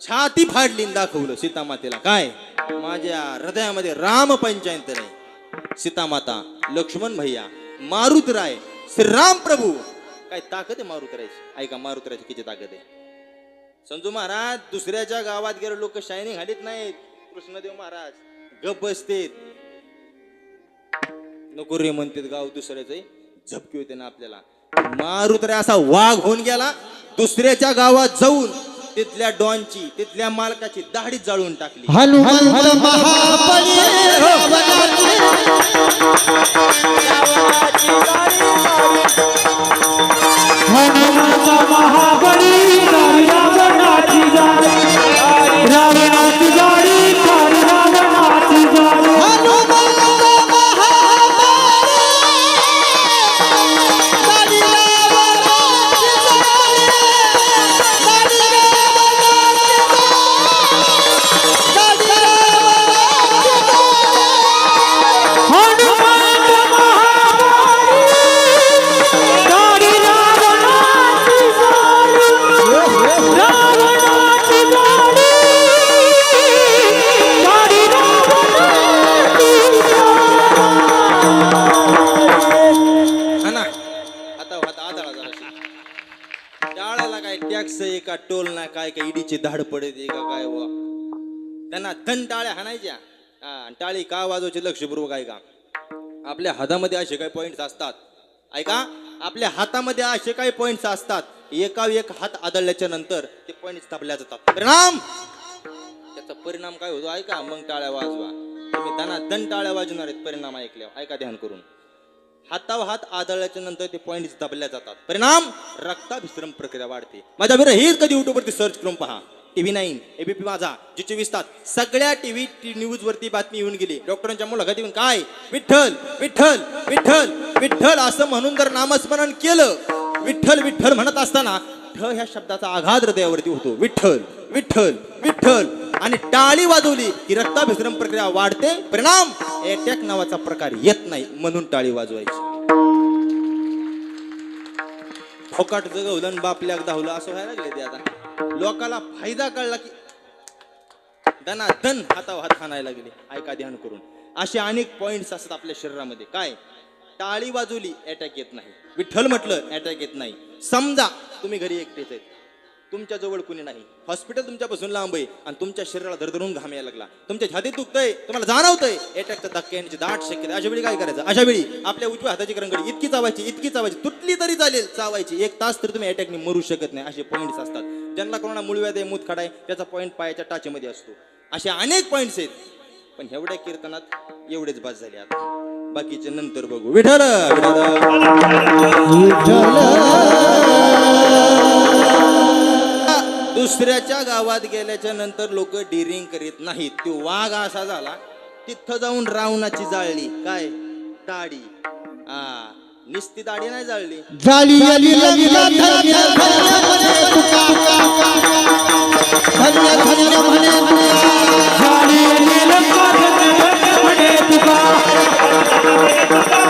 छाती फाडली दाखवलं सीतामातेला काय माझ्या हृदयामध्ये राम पंचायत नाही सीतामाता लक्ष्मण भैया मारुतराय श्रीराम प्रभू काय ताकद आहे मारुतरायची ऐका मारुतरायची किती ताकद आहे संजू महाराज दुसऱ्याच्या गावात गेलो लोक शायनिंग घालीत नाहीत कृष्णदेव महाराज गप बसतेत नको रे म्हणतात गाव दुसऱ्याचं झपकी होते ना आपल्याला मारुतराय असा वाघ होऊन गेला दुसऱ्याच्या गावात जाऊन तिथल्या डॉनची तिथल्या मालकाची दाढी जाळून टाकली हनुमंत महाबली हनुमंत महाबली रावणाची जाळी रावणाची जाळी रावणाची जाळी हनुमंत का टोल ना काय का इडीची धाड पडते का काय व त्यांना धन टाळ्या हाणायच्या आणि टाळी का वाजवायची लक्षपूर्वक ऐका. आपल्या हातामध्ये असे काही पॉइंट्स असतात ऐका, आपल्या हातामध्ये असे काही पॉइंट्स असतात, एका एक हात आदळल्याच्या नंतर ते पॉइंट्स दाबल्या जातात. परिणाम त्याचा परिणाम काय होतो ऐका. मग टाळ्या वाजवा. तुम्ही दन टाळ्या वाजवणार आहेत परिणाम ऐकल्यावर. ऐका ध्यान करून. हातावर हात आदळल्याच्या नंतर ते पॉइंट्स दाबल्या जातात. परिणाम रक्ताभिसरण प्रक्रिया वाढते. माझ्या विरहित कधी युट्यूब वरती सर्च करून पहा. TV 9, ABP माझा, जी 24 तास सगळ्या टीव्ही न्यूज वरती बातमी येऊन गेली. डॉक्टरांच्या मुलाखतीतून काय विठ्ठल विठ्ठल विठ्ठल विठ्ठल असं म्हणून जर नामस्मरण केलं, विठ्ठल विठ्ठल म्हणत असताना ठ ह्या शब्दाचा आघात हृदयावरती होतो. विठ्ठल विठ्ठल विठ्ठल आणि टाळी वाजवली की रक्ताभिसरण प्रक्रिया वाढते. परिणाम अटॅक नावाचा प्रकार येत नाही, म्हणून टाळी वाजवायची. फोकाट जगवलं आणि बापल्याक धावलं असं व्हायला लागले ते आता. लोकाला फायदा कळला की दन हातावर हात हाणायला गेले. ऐका ध्यान करून. असे अनेक पॉइंट्स असतात आपल्या शरीरामध्ये. काय टाळी वाजवली अटॅक येत नाही, विठ्ठल म्हटलं अटॅक येत नाही. समजा तुम्ही घरी एकटेच आहेत, तुमच्या जवळ कुणी नाही, हॉस्पिटल तुमच्यापासून लांब आहे आणि तुमच्या शरीराला धडधडून घाम यायला लागला, तुमच्या छातीत दुखतंय, तुम्हाला जाणवतंय अटॅकचा धक्का येण्याची दाट शक्यता. अशा वेळी काय करायचं? अशा वेळी आपल्या उजव्या हाताची करंगडी इतकी चावायची तुटली तरी चालेल, चावायची. 1 तास तरी तुम्ही अटॅकने मरू शकत नाही. असे पॉइंट्स असतात. ज्यांना कोणाला मूळव्याध आहे, मूत खडाय, त्याचा पॉइंट पायाच्या टाचेमध्ये असतो. असे अनेक पॉइंट्स आहेत. पण एवढ्या कीर्तनात एवढेच बाद झाले. आता बाकीचे नंतर बघू. विठ्ठल दुसऱ्याच्या गावात गेल्याच्या नंतर लोक डिरिंग करीत नाहीत. तो वाघ असा झाला, तिथं जाऊन रावणाची जाळली काय दाढी. निस्ती दाढी नाही जाळली, जाळी आली लंका धन्य धन्य म्हणे तुका, धन्य धन्य म्हणे जाळी आली लंका धन्य धन्य म्हणे तुका,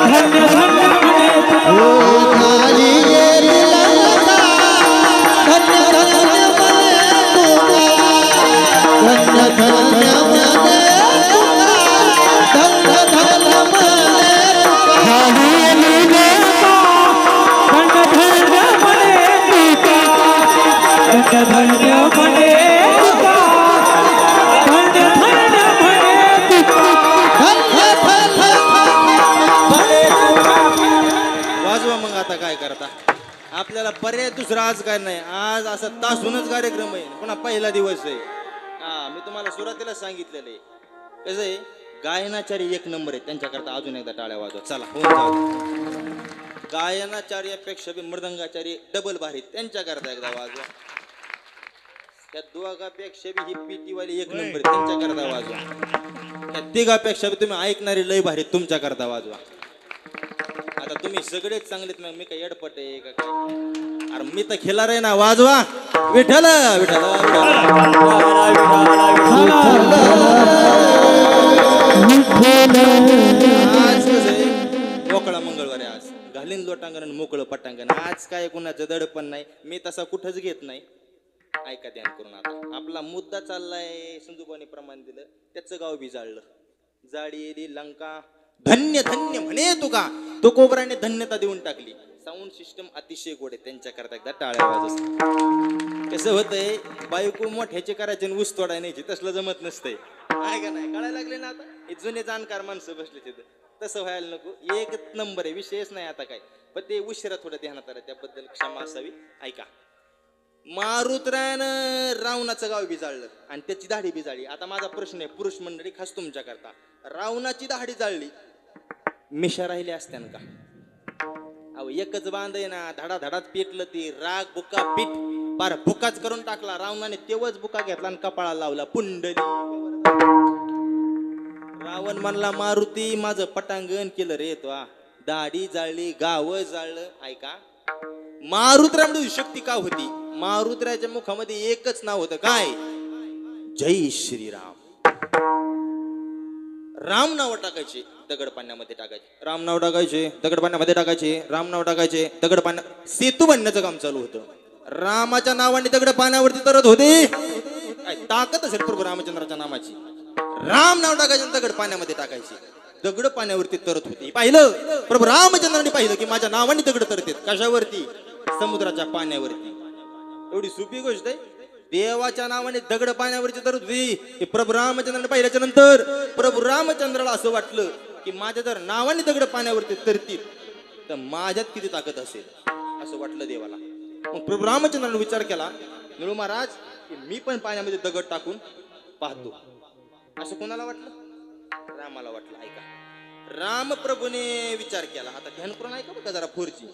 धन्य धन्य म्हणे तुका. ओ जाळी गेली लंका धन्य धन्य म्हणे तुका, धन्य धन्य म्हणे तुका, धन्य धन्य म्हणे तुका. जाळी आली लंका धन्य धन्य म्हणे तुका, धन्य धन्य म्हणे तुका, धन्य धन्य म्हणे तुका. वाजवा. मग आता काय करता, आपल्याला पर्याय दुसरा आज काय नाही. आज असा तासूनच कार्यक्रम आहे, पुन्हा पहिला दिवस आहे. मी तुम्हाला सुरुवातीला सांगितलेलं आहे कसं आहे. गायनाचार्य 1 नंबर आहे, त्यांच्याकरता अजून एकदा टाळ्या वाजवा. चला होऊन जाऊ. गायनाचार्यापेक्षा बी मृदंगाचार्य डबल भारी, त्यांच्याकरता एकदा वाजवा. त्या दोघापेक्षा बी ही PT वाली 1 नंबर, त्यांच्याकरता वाजवा. त्या तिघापेक्षा बी तुम्ही ऐकणारे लय भारी, तुमच्याकरता वाजवा. आता तुम्ही सगळेच चांगलेत, मग मी काय येडपट आहे का काय? अरे मी तर खिलार आहे ना. वाजवा. विठ्ठल विठ्ठल आज कसं आहे, मोकळा मंगळवार आहे. आज घालीन लोटांगण आणि मोकळं पटांगण. आज काय कुणाचं दडपण नाही, मी तसा कुठंच घेत नाही. ऐका ध्यान करून. आता आपला मुद्दा चाललाय, संजूबानी प्रमाण दिलं, त्याचं गाव बी जाळलं. जाळी येली लंका धन्य धन्य म्हणे तुका. तो कोबराने धन्यता देऊन टाकली. साऊंड सिस्टम अतिशय गोड आहे, त्यांच्याकरता एकदा टाळ्या वाजवा. कसं होतंय, बायको मोठ्याचे करायचे आणि ऊस तोडाय न्यायची, तसलं जमत नसतंय. काय का नाही कळायला लागले ना आता. हे जुने जाणकार माणसं बसले तिथं. तसं व्हायला नको. 1 नंबर आहे, विषयच नाही आता काय. पण ते उशिरा थोडं ध्यानात आलं, त्याबद्दल क्षमा असावी. ऐका. मारुतरायानं रावणाचं गाव बी जाळलं आणि त्याची दाढी बी जाळली. आता माझा प्रश्न आहे, पुरुष मंडळी खास तुमच्याकरता, रावणाची दाढी जाळली, मिशा राहिल्या असत्या का? अहो एकच बांध आहे ना, धडाधडात पेटलं ती. राग बुका पीठ पार बुकाच करून टाकला. रावणाने तेवच बुका घेतला आणि कपाळाला लावला पुंडली. रावण म्हणला, मारुती माझं पटांगण केलं रे तो. दाढी जाळली, गाव जाळलं. ऐका, मारुतरामध्ये शक्ती का होती? मारुतराच्या मुखामध्ये एकच नाव होतं, काय? जय श्रीराम. राम नाव टाकायचे, दगड पाण्यामध्ये टाकायचे. राम नाव टाकायचे, दगड पाण्यामध्ये टाकायचे. राम नाव टाकायचे, दगड पाण्या. सेतू बनण्याचं काम चालू होतं. रामाच्या नावाने दगड पाण्यावरती तरत होते. ताकद असेल प्रभू रामचंद्राच्या नामाची. राम नाव टाकायचे, दगड पाण्यामध्ये टाकायचे. दगड पाण्यावरती तरत होती. पाहिलं, प्रभू रामचंद्राने पाहिलं की माझ्या नावाने दगड तरतेत. कशावरती? समुद्राच्या पाण्यावरती. एवढी सोपी गोष्ट आहे. देवाच्या नावाने दगड पाण्यावरची तरतूद होती. हे प्रभू रामचंद्राने पाहिल्याच्या नंतर प्रभू रामचंद्राला असं वाटलं की माझ्या जर नावाने दगड पाण्यावरती तरतील तर माझ्यात किती ताकद असेल असं वाटलं देवाला. मग प्रभू रामचंद्राने विचार केला, निळू महाराज की मी पण पाण्यामध्ये दगड टाकून पाहतो. असं कोणाला वाटलं? रामाला वाटलं. ऐका, राम प्रभूने विचार केला. आता ध्यान करून ऐका बघा जरा 4G.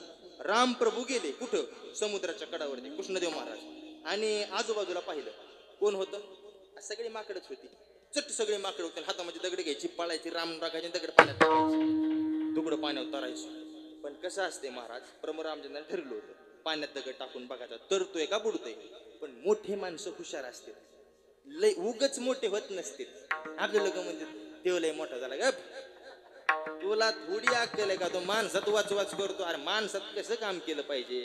राम प्रभू गेले कुठं? समुद्राच्या कडावरती कृष्णदेव महाराज. आणि आजूबाजूला पाहिलं कोण होतं? सगळी माकडच होती. चट सगळे माकड होते. हातामध्ये दगड घ्यायची, पळायची, राम टाकायचे, दगड पाण्यात टाकायचे, तुकडं पाण्यावर तरायचं. पण कसं असते महाराज, प्रभू रामचंद्राने ठरलं होतं पाण्यात दगड टाकून बघायचा तरतोय का बुडतोय. पण मोठे माणसं हुशार असते, लय उगच मोठे होत नसते. आपले लोक म्हणते देव लय मोठा झाला. गप, तुला थोडी अक्कल आहे का? तो माणसात वाच करतो. अरे माणसात कसं काम केलं पाहिजे.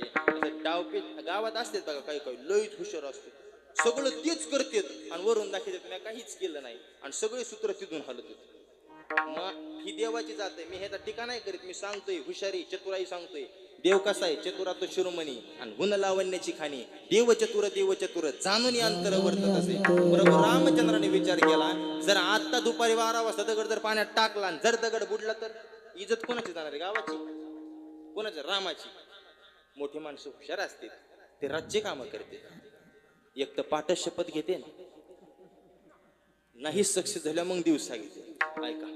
डावपीत गावात असते बघा, काही काही लयच हुशार असते, सगळं तेच करतात आणि वरून दाखवतात मी काहीच केलं नाही आणि सगळे सूत्र तिथून हलत होते. मग ही देवाची जात आहे. मी ह्याचा टीका नाही करीत, मी सांगतोय हुशारी चतुराई सांगतोय. देव कसा आहे? चतुरा तो शिरोमणी आणि गुण लावण्याची खाणी. देव चतुर जाणून अंतर वर्तत असे. प्रभू रामचंद्राने विचार केला, जर आता दुपारी 12 वाजता दगड जर पाण्यात टाकला आणि जर दगड बुडला तर इज्जत कोणाची जाणार आहे? गावाची? कोणाची? रामाची. मोठी माणसं हुशार असते, ते राज्य कामं करते. एक तर पाठ शपथ घेते नाही सक्सेस झाल्या मग दिवसा घेते. ऐका,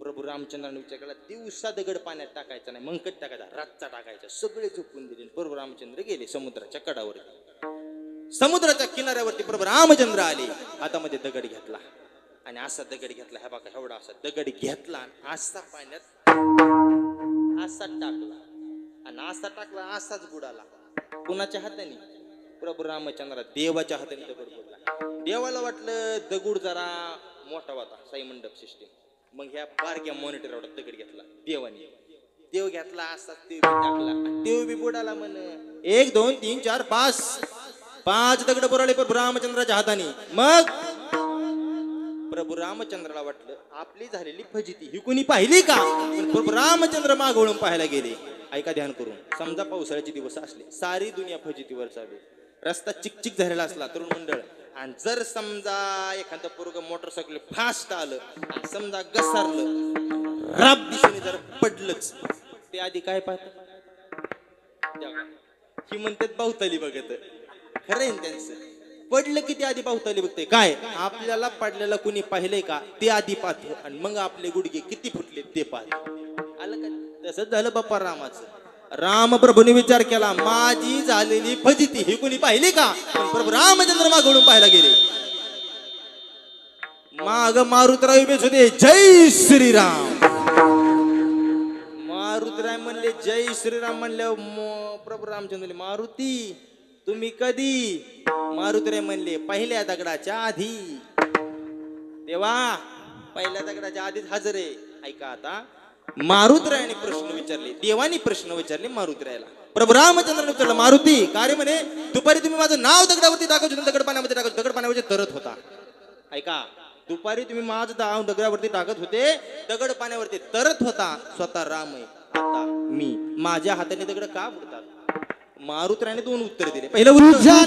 प्रभू रामचंद्राने विचार केला, दिवसा दगड पाण्यात टाकायचा नाही, मग कधी टाकायचा? रातचा टाकायचा. सगळे झोपून दिले. प्रभू रामचंद्र गेले समुद्राच्या कडावरती. समुद्राच्या किनाऱ्यावरती प्रभू रामचंद्र आले. हातामध्ये दगड घेतला आणि असा दगड घेतला. ह्या बघा एवढा असा दगड घेतला आणि असा पाण्यात असा टाकला आणि असा टाकला असाच बुडाला. कुणाच्या हाताने? प्रभू रामचंद्र देवाच्या हाताने दगड बुडला. देवाला वाटलं दगड जरा मोठा होता, साई मंडप सिस्टीम. मग ह्या बारक्या मॉनिटरवर दगड घेतला देवाने. देव घेतला असा देव टाकला, देव बी बुडाला. म्हण 1 2 3 4 5 दगड बुडाले प्रभू रामचंद्राच्या हाताने. मग प्रभू रामचंद्राला वाटलं आपली झालेली फजिती ही कोणी पाहिली का? पण प्रभू रामचंद्र माग वळून पाहायला गेले. ऐका ध्यान करून, समजा पावसाळ्याचे दिवस असले, सारी दुनिया फजितीवर चालू, रस्ता चिकचिक झालेला असला, तरुण मंडळ, आणि जर समजा एखादं पोरग मोटरसायकल फास्ट आलं आणि समजा घसरलं, राब दिशेने जर पडलंच, ते आधी काय पाहत? ही म्हणतात बाहुताली बघत. खरं आहे त्यांचं. पडलं की ते आधी बाहुताली बघते. काय आपल्याला पडलेला कुणी पाहिलंय का ते आधी पाहतो आणि मग आपले गुडघे किती फुटले ते पाहतो. आलं का? तसंच झालं बाप्पा रामाचं. राम प्रभूने विचार केला, माझी झालेली फजिती ही कोणी पाहिली का? प्रभू रामचंद्र मागवळून पाहायला गेले. माग मारुतराव उभेच होते. जय श्रीराम. मारुतराय म्हणले जय श्रीराम म्हणल्यावर प्रभू रामचंद्र, मारुती तुम्ही कधी? मारुतराय म्हणले पहिल्या दगडाच्या आधी. तेव्हा पहिल्या दगडाच्या आधीच हजर आहे. ऐका आता, मारुतरायाने प्रश्न विचारले, देवानी प्रश्न विचारले मारुतरायाला. प्रभू रामचंद्राने विचारलं, मारुती का रे? म्हणे दुपारी तुम्ही माझं नाव दगडावरती टाकत होता, दगड पाण्यामध्ये टाकत, दगड पाण्यावरती तरत होता. ऐका, दुपारी तुम्ही माझं नाव दगडावरती टाकत होते, दगड पाण्यावरती तरत होता. स्वतः राम आहे, आता मी. माझ्या हाताने दगड का बुडतात? मारुतरायाने 2 उत्तर दिले. पहिलं उत्तर,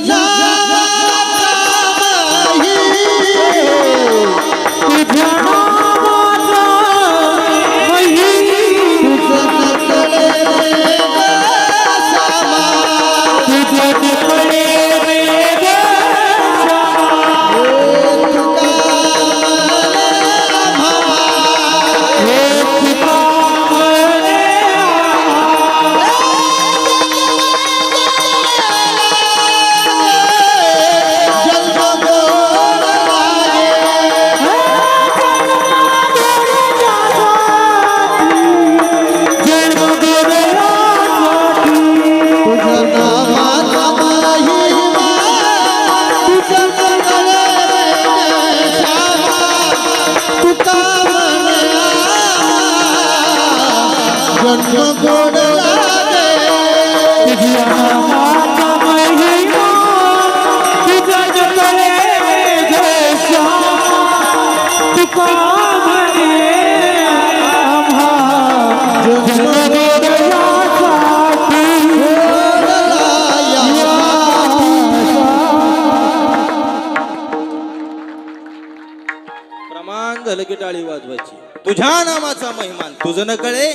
टाळी वाजवायची. तुझ्या नामाचा महिमान तुझं न कळे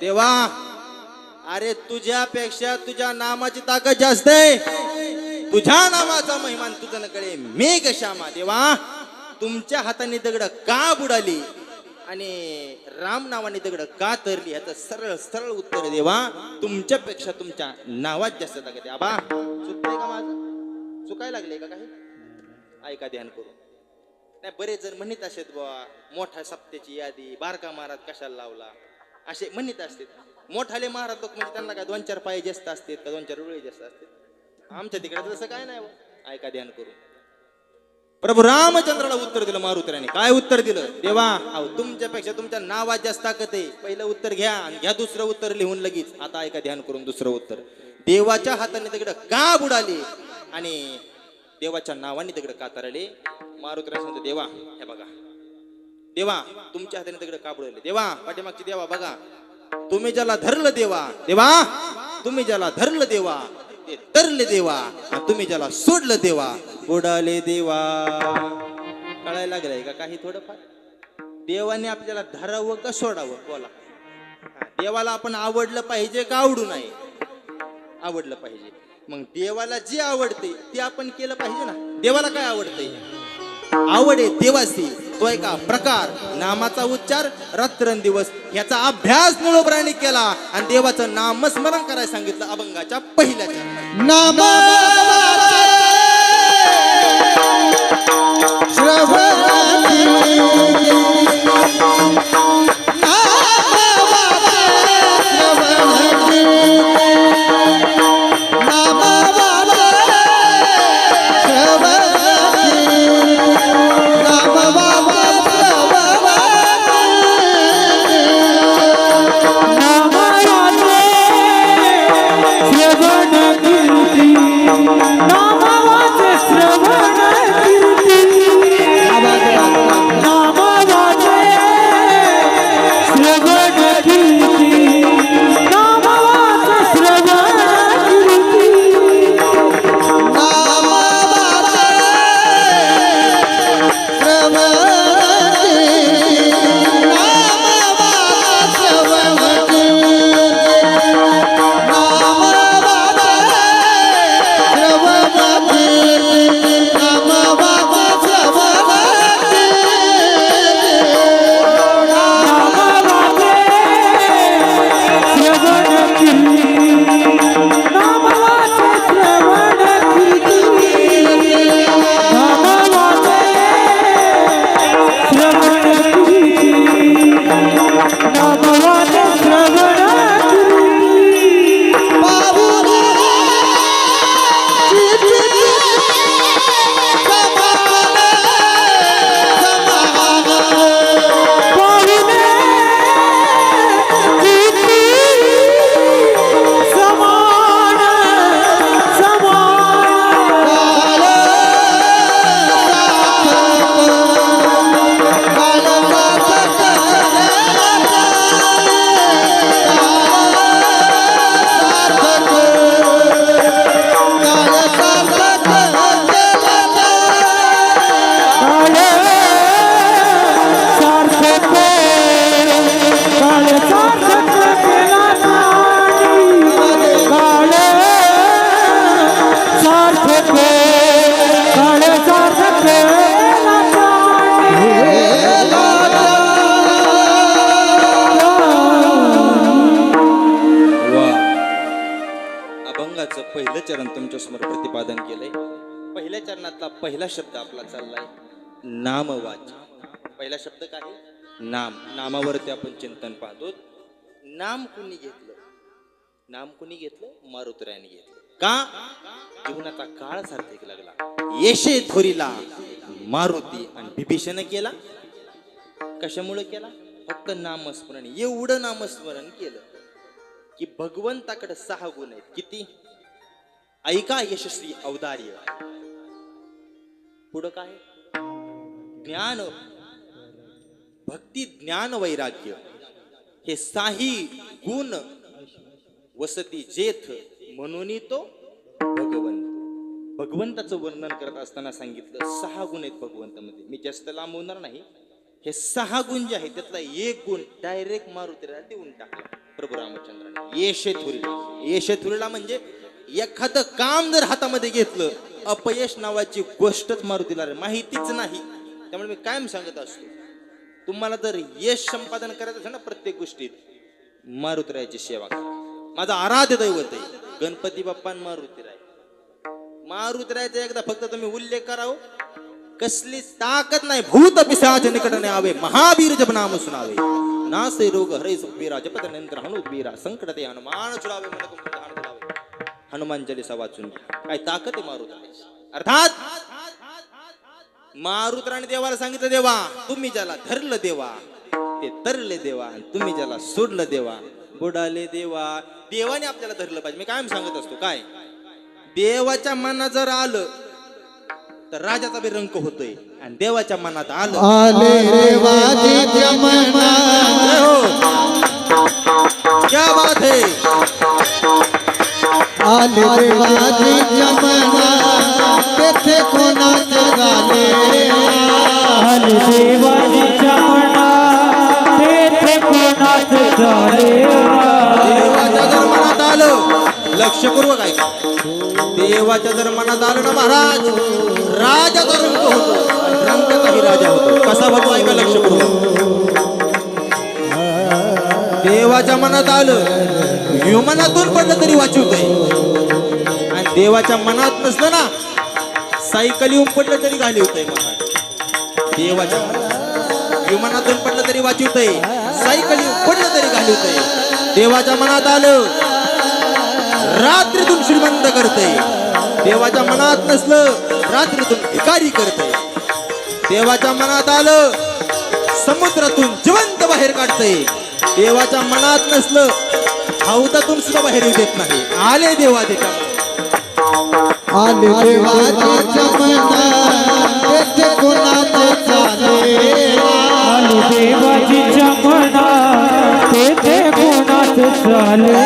देवा. अरे तुझ्यापेक्षा तुझ्या नामाची ताकद जास्त आहे. तुझ्या नामाचा महिमान तुझं न कळे मेघ श्यामा देवा. तुमच्या हाताने दगड का बुडाली आणि राम नावाने दगड का तरली याचं सरळ सरळ उत्तर देवा. तुमच्यापेक्षा तुमच्या नावात जास्त ताकद आहे. आबा चुकतंय का माझं? चुकायला लागले का काही? ऐका ध्यान करून. नाही बरेच जण म्हणत असतात बुवा मोठ्या सप्त्याची यादी बारका महाराज कशाला लावला असे म्हणत असतात. मोठाले महाराज लोक म्हणजे त्यांना काय 2-4 पाय जास्त असतात का 2-4 रुळे जास्त असतात. आमच्या तिकडे तसं काय नाही. ऐका ध्यान करून. प्रभू रामचंद्राला उत्तर दिलं मारुतीने. काय उत्तर दिलं? देवा अहो तुमच्यापेक्षा तुमच्या नावात जास्त ताकद आहे. पहिलं उत्तर घ्या आणि घ्या दुसरं उत्तर लिहून लगेच. आता ऐका ध्यान करून दुसरं उत्तर. देवाच्या हाताने दगड का बुडाले आणि देवाच्या नावाने दगड का तरले? मारुतीला सांगतो देवा हे बघा. देवा तुमच्या हाताने दगड का बुडाले? देवा पाठीमागची देवा बघा. तुम्ही ज्याला धरलं देवा. देवा तुम्ही ज्याला धरलं देवा ते तरले देवा. तुम्ही ज्याला सोडलं देवा बुडाले देवा. कळायला लागलंय का काही थोडंफार? देवाने आपल्याला धरावं का सोडावं बोला. देवाला आपण आवडलं पाहिजे का आवडू नये? आवडलं पाहिजे. मग देवाला जे आवडते ते आपण केलं पाहिजे ना. देवाला काय आवडते? आवड आहे देवाची. तो एका प्रकार नामाचा उच्चार रात्रंदिवस याचा अभ्यास निळोबराने केला आणि देवाचं नामस्मरण करायला सांगितलं अभंगाच्या पहिल्या पहिलं चरण तुमच्या समोर प्रतिपादन केलंय. पहिल्या चरणातला पहिला शब्द आपला चाललाय नामवाच. पहिला शब्द काय? नाम. नामावरती आपण चिंतन पाहतो. नाम कुणी घेतलं? नाम कुणी घेतलं? मारुतीरायाने घेतलं. का? जीवनाचा काळ सार्थक लागला. येशे थोरीला मारुती आणि बिभीषण केला. कशामुळे केला? फक्त नामस्मरण. एवढं नामस्मरण केलं की भगवंताकडे 6 गुण आहेत. किती? ऐका यशस्वी औदार्य. पुढं काय? ज्ञान, भक्ती, ज्ञान, वैराग्य. हे 6 गुण वसती जेथ म्हणून तो भगवंत. भगवंताचं वर्णन करत असताना सांगितलं 6 गुण आहेत भगवंतामध्ये. मी जास्त लांब होणार नाही. हे 6 गुण जे आहेत त्यातला एक गुण डायरेक्ट मारुतीला देऊन टाकला प्रभू रामचंद्राने. येशेथुरीला म्हणजे एखादं काम जर हातामध्ये घेतलं, अपयश नावाची गोष्टच मारुतीला माहितीच नाही. त्यामुळे मी कायम सांगत असतो, तुम्हाला जर यश संपादन करायचं असेल ना प्रत्येक गोष्टीत, मारुतीरायाची सेवा करा. माझा आराध्य दैवत आहे गणपती बाप्पा आणि मारुतीराय. मारुतीरायाचा एकदा फक्त तुम्ही उल्लेख करावं, कसली ताकद नाही. भूत पिशाच निकट ने आवे, महावीर जप नाम सुनावे. नासे रोग हरे सुखबीरा, जपत नियंत्र हनुबीरा, संकट ते हनुमान छुडावे, मन तुम ध्यान धरावे. हनुमान चालीसा वाचून घ्या. काय ताकद आहे मारुतीरायाची. अर्थात मारुतीरायाने देवाला सांगितलं, देवा तुम्ही ज्याला धरलं देवा ते तरले देवा, तुम्ही ज्याला सोडलं देवा बुडाले देवा. देवाने आपल्याला धरलं पाहिजे. मी कायम सांगत असतो, काय देवाच्या मनात जर आलं तर राजाचा बी रंक होतोय, आणि देवाच्या मनात आलं आले देवाची मनात, क्या बात है. आले देवाची मनात, तेथे कोणाचे झाले. आले देवाच्या मनात, तेथे कोणाचे झाले. देवाच्या जर मनात आलं, लक्षपूर्वक ऐका, देवाच्या जर मनात आलं ना महाराज, राजाचा रंग होतो, रंगाचाही राजा होतो. कसा होतो ऐका लक्षपूर्वक. देवाच्या मनात आलं, विमानातून पडलं तरी वाचवतंय, आणि देवाच्या मनात नसलं ना, सायकल येऊन पडलं तरी घालवतंय महाराज. देवाच्या मनात विमानातून पडलं तरी वाचवतंय, सायकल येऊन पडलं तरी घालवतंय. देवाच्या मनात आलं, रात्रीतून श्रीमंत करतंय. देवाच्या मनात नसलं, रात्रीतून भिकारी करतंय. देवाच्या मनात आलं, समुद्रातून जिवंत बाहेर काढतंय. देवाच्या मनात नसलं, हौदातून सुद्धा बाहेर येऊ देत नाही. आले देवा त्याच्या आले देवाची मनात, तेथे कोणाचे झाले. आले देवाच्या मनात, तेथे कोणाचे झाले.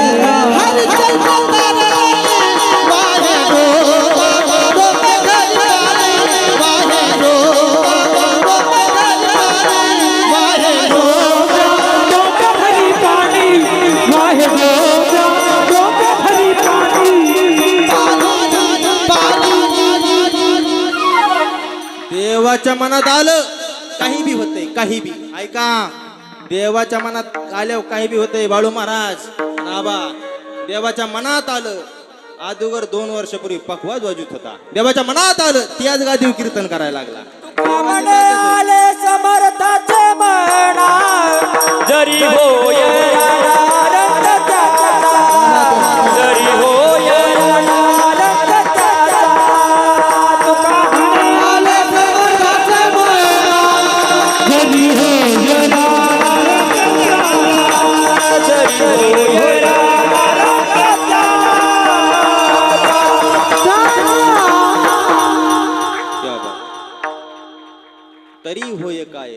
देवाच्या मनात आलं, काही बी होतंय, काही बी. ऐका, देवाच्या मनात आल्यावर काही बी होतंय. बाळू महाराज नाबा देवाच्या मनात आलं, अगोदर 2 वर्षापूर्वी पखवाज वाजवत होता. देवाच्या मनात आलं, त्याच गादीवर कीर्तन करायला लागला. आले समर्थाचे म्हणा, जरी होय जरी होय तरी होय काय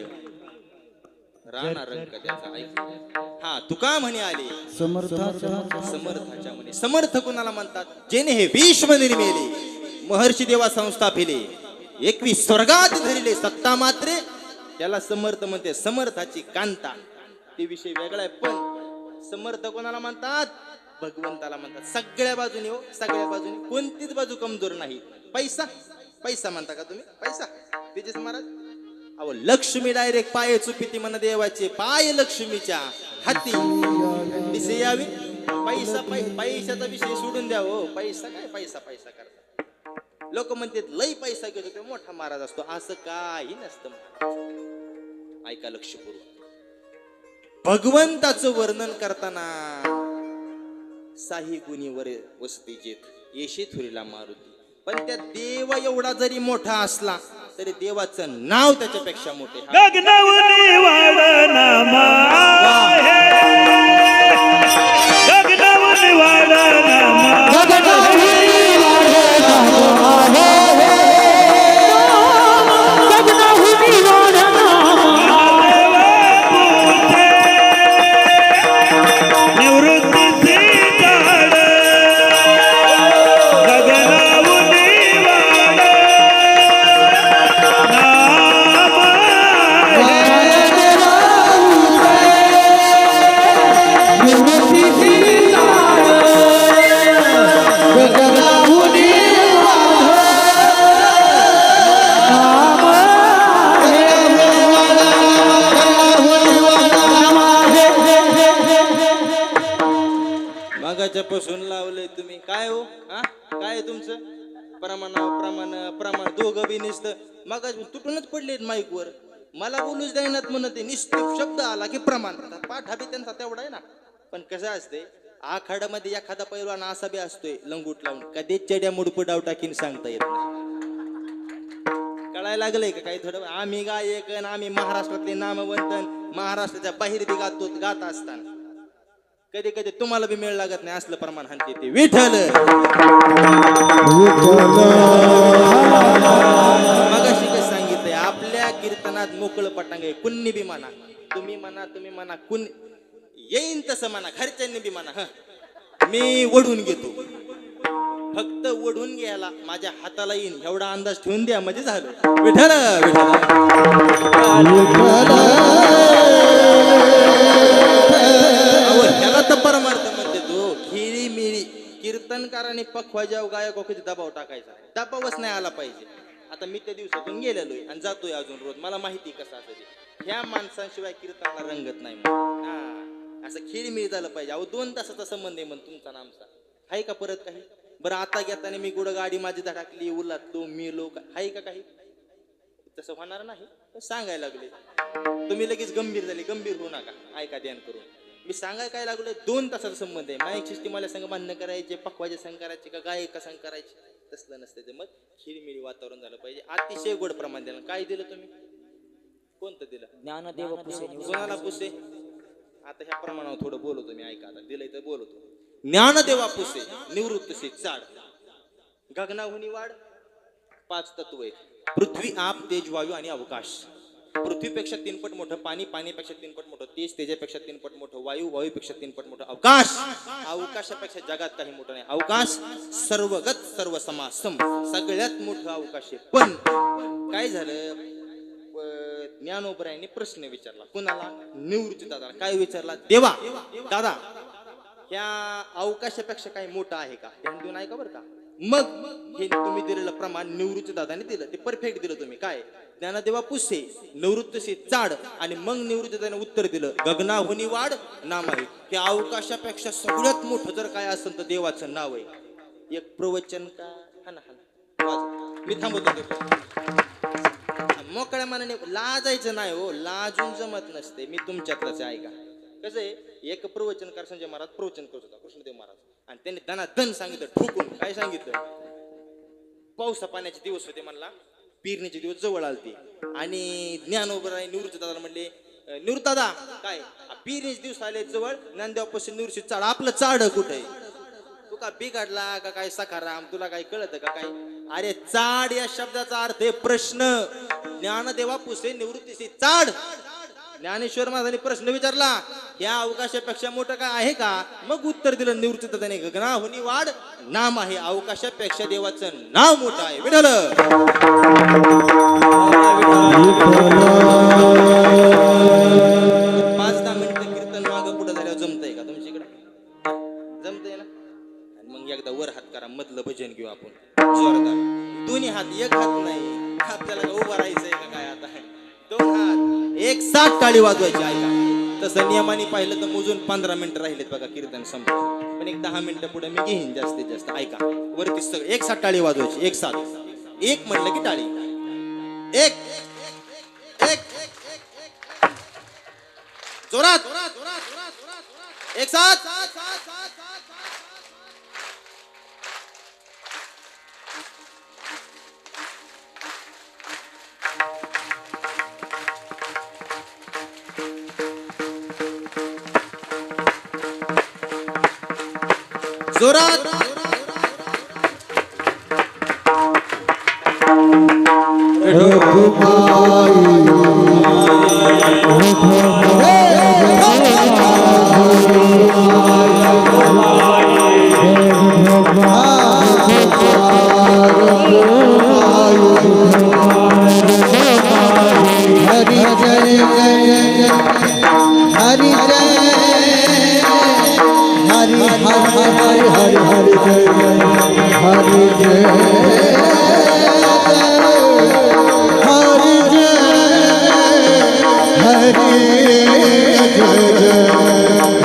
राणा रंग त्याचा. ऐक, हा तुका म्हणे आले समर्थाच्या म्हणे. समर्थ कोणाला म्हणतात? जेने हे विश्व निर्मिले, महर्षी देवा संस्था फिले, 21 स्वर्गात धरिले सत्ता मात्रे, त्याला समर्थ म्हणते. समर्थाची कांता ते विषय वेगळा आहे, पण समर्थ कोणाला म्हणतात? भगवंताला म्हणतात. सगळ्या बाजूने हो, सगळ्या बाजूने, कोणतीच बाजू कमजोर नाही. पैसा पैसा म्हणता का तुम्ही? पैसा तेजस महाराज, अहो लक्ष्मी डायरेक्ट पाय चुपिती मन देवाचे, पाय लक्ष्मीच्या हाती दिसे यावी. पैसा पैशाचा विषय सोडून द्या हो. पैसा काय, पैसा पैसा करता. लोक म्हणतात लई पैसा घेतो ते मोठा महाराज असतो, असं काही नसतं. ऐका लक्षपूर्वक, भगवंताचं वर्णन करताना साही गुणीवर वसती जेत, येशेथुरीला मारुती. पण त्या देव एवढा जरी मोठा असला तरी देवाचं नाव त्याच्यापेक्षा मोठे. गगनवनी वाढनामा आहे, गगनवनी वाढनामा, गगनवनी वाढनामा आहे, गगनवनी वाढनामा आहे. निवृत्तीची झाड गगनवनी वाढ नाम आहे. मागाच्या पासून लावलंय तुम्ही काय हो हा काय आहे तुमचं प्रमाण दोघं बी नुसतं मग तुटूनच पडलेत माईकवर मला बोलूच द्यायनात म्हणत ते निश्चित शब्द आला की प्रमाण पाठा बी त्यांचा तेवढा आहे ना पण कसं असते आखाड्यामध्ये एखादा पैलवान असा बी असतोय लंगूट लावून कधी चेड्या मुडपू डाव टाकीन सांगता येत नाही कळायला लागलंय का काही थोडं आम्ही गायक आम्ही महाराष्ट्रातले नामवंतन महाराष्ट्राच्या बाहेर बी गात असताना कधी कधी तुम्हाला बी मेळ लागत नाही असलं प्रमाण हाणते ते विठ्ठल मगाशी काय सांगितलंय आपल्या कीर्तनात मोकळं पटांग आहे कुणी बी म्हणा तुम्ही म्हणा कुण येईन तसं म्हणा घरच्यांनी बी म्हणा मी ओढून घेतो फक्त ओढून घ्यायला माझ्या हाताला येईन एवढा अंदाज ठेवून द्या म्हणजे झालं विठ्ठल ह्याला तर परमार्थ म्हणते तो खिळी मिळी कीर्तनकाराने पखवाजाव गायक कधी दबाव टाकायचा दबावच नाही आला पाहिजे आता मी त्या दिवसातून गेलेलोय आणि जातोय अजून रोज मला माहिती कसं असं ते ह्या माणसांशिवाय कीर्तनाला रंगत नाही हा असं खिळीमिळी झालं पाहिजे अहो 2 तासाचा संबंध आहे म्हणून तुमचा नामचा आहे का परत काही बरं आता घेताना मी कुठं गाडी माझी धडकली उलातलो मेलो आहे का काही तसं होणार नाही सांगायला लागले तुम्ही लगेच गंभीर होऊ नका ऐका ध्यान करून मी सांगाय काय लागलोय 2 तासाचा संबंध आहे माईक सिस्टीम मला संग मान्य करायचे पखवाजे संग करायचे का गायक संग करायचे तसलं नसते ते मग खिळीमिळी वातावरण झालं पाहिजे अतिशय गोड प्रमाण दिलं काय दिलं तुम्ही कोणतं दिलं ज्ञानदेव कोणाला पुसे आता ह्या प्रमाणावर थोडं बोलतो मी ऐका आता दिलंय तर बोलतो ज्ञानदेवा पुसे निवृत्तसे चाड गगनाहुनी वाढ 5 तत्व आहेत पृथ्वी आप तेज वायू आणि अवकाश पृथ्वीपेक्षा 3 पट मोठं पाणी पाणीपेक्षा 3 पट मोठं तेज तेजापेक्षा 3 पट मोठं वायू वायूपेक्षा 3 पट मोठं अवकाश अवकाशापेक्षा जगात काही मोठं नाही अवकाश सर्वगत सर्व समासम सगळ्यात मोठं अवकाश आहे पण काय झालं ज्ञानोबरायांनी प्रश्न विचारला कुणाला निवृत्ती दादाला काय विचारला देवा दादा ह्या अवकाशापेक्षा काही मोठं आहे का ध्यान नाही का बरं का मग हे तुम्ही दिलेलं प्रमाण निवृत्ती दादाने दिलं ते परफेक्ट दिलं तुम्ही काय ज्ञानदेवा पुसे निवृत्तसे चाड आणि मग निवृत्ती दादाने उत्तर दिलं गगनाहुनी वाढ नाम आहे हे अवकाशापेक्षा सगळ्यात मोठं जर काय असेल तर देवाचं नाव आहे एक प्रवचन का हा मी थांबवतो मोकळ्या मनाने लाजायचं नाही हो लाजून जमत नसते मी तुमच्यातलंच ऐका कसं आहे एक प्रवचनकार संजय महाराज प्रवचन करत होता कृष्णदेव महाराज आणि त्यांनी दनादन सांगितलं ठोकून काय सांगितलं पावसा पाण्याचे दिवस होते म्हणला पेरणीचे दिवस जवळ आलते आणि ज्ञानोबराय निवृत्त दादा म्हणले निवृत्त दादा काय पेरणीचे दिवस आले जवळ ज्ञानदेवापासून निवृत्ती चाड आपलं चाड कुठे तू का बिघडला का काय सखाराम तुला काही कळत का काय अरे चाड या शब्दाचा अर्थ आहे प्रश्न ज्ञानदेवा पुसे निवृत्तीचे चाड ज्ञानेश्वर महाराजांनी प्रश्न विचारला या अवकाशापेक्षा मोठं काय आहे का मग उत्तर दिलं निवृत्ती दादाने गगनाहुनी वाढ नाम आहे अवकाशापेक्षा देवाचं नाव मोठं आहे विठ्ठल 5-10 मिनिटं कीर्तन मागं पुढे झाल्यावर जमतंय का तुमच्याकडे जमतंय ना आणि मग एकदा वर हात करा मधलं भजन घेऊ आपण जोरदार दोन्ही हात एक हात नाही आपल्याला उभं राहायचंय का काय आता 2 हात एक साथ टाळी वाजवायची ऐका तसं नियमाने पाहिलं तर मोजून 15 मिनिटं राहिलेत बघा कीर्तन संपलं पण एक 10 मिनिटं पुढे मी घेईन जास्तीत जास्त ऐका वरती सगळं एक साथ टाळी वाजवायची एक साथ एक म्हणलं की टाळी एक एक जोरात एक साथ जोरात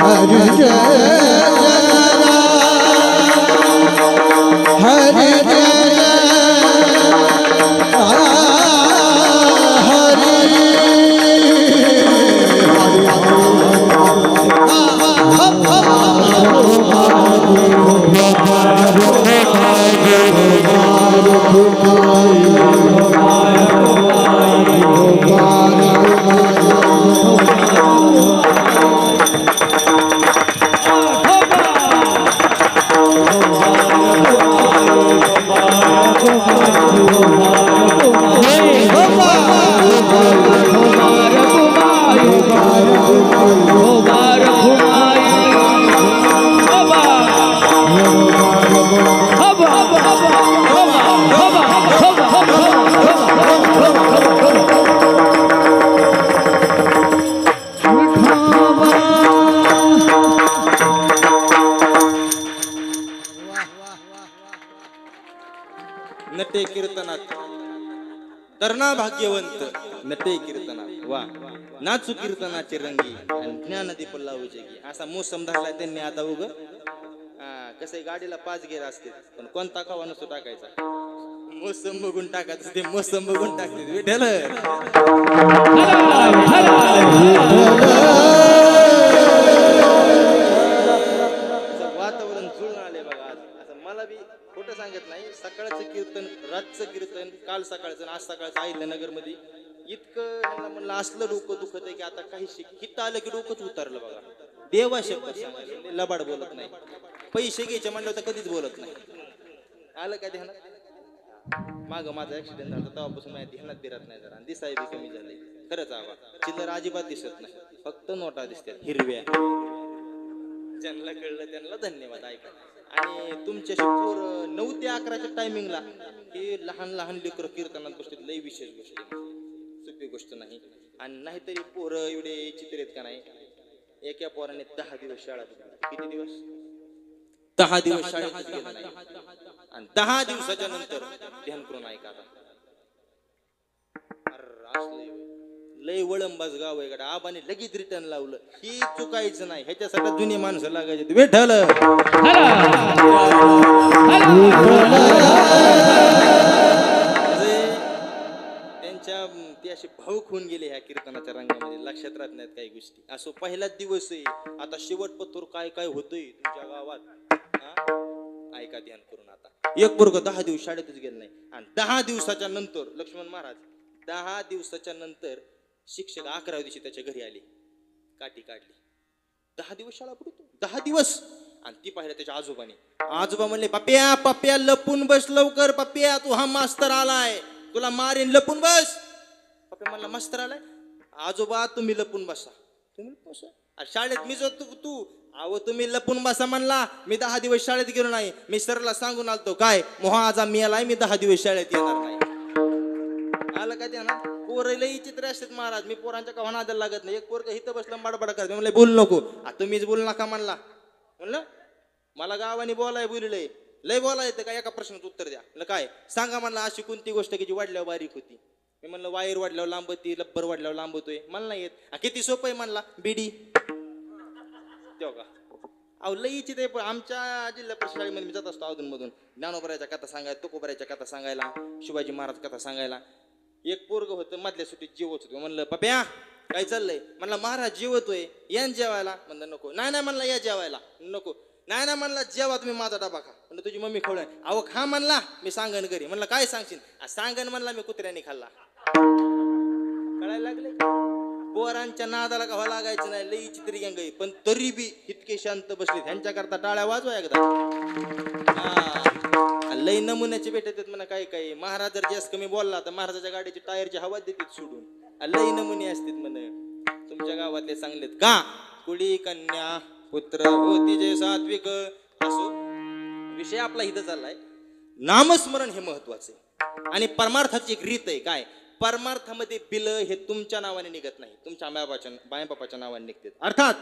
हरि जय नटे कीर्तनात तरणा भाग्यवंत नटे कीर्तनात वा नाचू कीर्तनाचे रंगी आणि ज्ञानदीप लावू जगी असा मोसम धरलाय त्यांनी आता उग कसं गाडीला 5 गेर असते पण कोणता खावा नसतो टाकायचा मोसम बघून टाकायचं ते मोसम बघून टाकते विठ्ठल वातावरण जुळून आले बघा आज असं मला बी खोटं सांगत नाही सकाळचं कीर्तन रातचं कीर्तन काल सकाळचं आज सकाळचं अहिल्यानगर मध्ये इतकं ह्यांना म्हणलं असलं डोकं दुखत आहे की आता काही हित आलं की डोकंच उतरलं बघा देवा शब्द सांगायचं लबाड बोलत नाही पैसे घ्यायचे म्हणलं तर कधीच बोलत नाही आलं का ध्यानात माग माझा ऍक्सिडेंट झाला तेव्हापासून माझ्या ध्यानात बिरत नाही जरा आणि दिसाय बी कमी झाले खरंच आवा चिल्लर अजिबात दिसत नाही फक्त नोटा दिसतात हिरव्या ज्यांना कळलं त्यांना धन्यवाद ऐका आणि तुमच्याशी पोर 9 ते 11च्या टायमिंगला हे लहान लहान लेकरं कीर्तनात बसतात लई विशेष गोष्ट सोपी गोष्ट नाही आणि नाहीतरी पोरं एवढे चित्र आहेत का नाही एका पोराने 10 दिवस शाळा किती दिवस 10 दिवस शाळेत गेला नाही आणि 10 दिवसाच्या नंतर ध्यान करून ऐका लय वळंबाज गाव आहे कडा आबाने लगेच रिटर्न लावलं ही चुकायचं नाही ह्याच्यासाठी जुनी माणसं लागायचे विठ्ठल त्यांच्या ते असे भाऊक होऊन गेले ह्या कीर्तनाच्या रंगामध्ये लक्षात राहत नाहीत काही गोष्टी असो पहिलाच दिवस आहे आता शेवट पत्तूर काय काय होतंय तुमच्या गावात ऐका ध्यान करून आता एक पोरग 10 दिवस शाळेतच गेलं नाही आणि 10 दिवसाच्या नंतर लक्ष्मण महाराज 10 दिवसाच्या नंतर शिक्षक 11व्या दिवशी त्याच्या घरी आले काठी काढली 10 दिवस शाळा पुढे 10 दिवस आणि ती पाहिलं त्याच्या आजोबाने आजोबा म्हणले पप्प्या पप्प्या लपून बस लवकर पप्प्या तू हा मास्तर आलाय तुला मारेन लपून बस पप्प्या म्हणला मास्तर आलाय आजोबा तुम्ही लपून बसा तुम्ही बसा शाळेत मी जातो तू अहो तुम्ही लपून बसा म्हणला मी 10 दिवस शाळेत गेलो नाही मी सरला सांगून आलतो काय मोहाजा मी आलाय मी 10 दिवस शाळेत येणार नाही आलं का त्या ना पोरं लई चित्र असतात महाराज मी पोरांच्या का नादाला लागत नाही एक पोरग इथं बसलं बडबड करते म्हणलं बोलू नको तुम्हीच बोलू नका म्हणला म्हणलं मला गावाने बोलाय बोललंय लय बोला येतं का एका प्रश्नाचं उत्तर द्या म्हणलं काय सांगा म्हणलं अशी कोणती गोष्ट की जी वाढल्यावर बारीक होती मी म्हणलं वायर वाढल्यावर लांब होती लब्बर वाढल्यावर लांब होतोय मला नाही येत किती सोपं आहे म्हणला बिडी तेव्हा का अहो लईची ते आमच्या जिल्हा परिषद शाळेमध्ये मी जात असतो अधूनमधून ज्ञानोबराच्या कथा सांगायला तुकोबराच्या कथा सांगायला शिवाजी महाराज कथा सांगायला एक पोरग होतं मधल्या सुट्टीत जेवत होतो म्हणलं पप्या काय चाललंय म्हणला महाराज जेवतोय या जेवायला म्हणलं नको नाही नाही म्हणला या जेवायला नको नाही नाही म्हणला जेवा तुम्ही माझा डबा खा म्हणलं तुझी मम्मी खवळ अहो खा म्हणला मी सांगन घरी म्हणलं काय सांगशील सांगन म्हणला मी कुत्र्याने खाल्ला कळायला लागले पोरांच्या नादाला का लागायचं नाही लई चित्री गंग पण तरी बी इतके शांत बसले त्यांच्या करता टाळ्या वाजवा एकदा लई नमुन्याचे भेटत म्हणा काही काही महाराज जर जास्त कमी बोलला तर महाराजाच्या गाडीची टायरची हवा देतात सोडून लई नमुने असतात म्हण तुमच्या गावातले सांगलेत का कुडी कन्या पुत्र होती जे सात्विक असो विषय आपला इथं चाललाय नामस्मरण हे महत्वाचे आणि परमार्थाची एक रीत आहे काय परमार्थामध्ये बिल हे तुमच्या नावाने निघत नाही तुमच्या बायबापाच्या नावाने निघतात अर्थात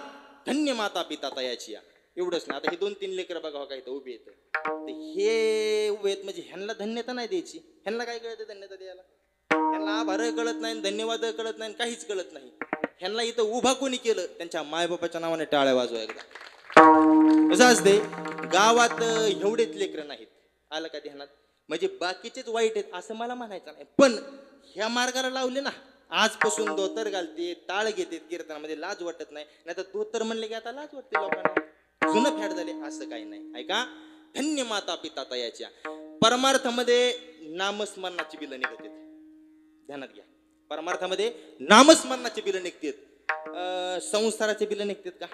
धन्य माता पिता तयाची या एवढंच ना आता हे 2-3 लेकर बघा काय तर उभे येत हे उभे आहेत म्हणजे ह्यांना धन्यता नाही द्यायची ह्यांना काय कळत धन्यता द्यायला ह्यांना आभार कळत नाही धन्यवाद कळत नाही काहीच कळत नाही ह्यांना इथं उभा कोणी केलं त्यांच्या मायबापाच्या नावाने टाळ्या वाजवा एकदा कसं असते गावात एवढेच लेकर नाहीत आलं का ध्यानात म्हणजे बाकीचेच वाईट आहेत असं मला म्हणायचं नाही पण ह्या मार्गाला लावले ना आजपासून धोतर घालते टाळ घेते कीर्तनामध्ये लाज वाटत नाही नाहीतर धोतर म्हणले की आता लाज वाटते लोकांना जुनं फॅड झाले असं काही नाही. ऐका, धन्य माता पिता तयाच्या परमार्थामध्ये नामस्मरणाची बिलं निघत आहेत. ध्यानात घ्या, परमार्थामध्ये नामस्मरणाची बिलं निघतात. संसाराचे बिलं निघतात का?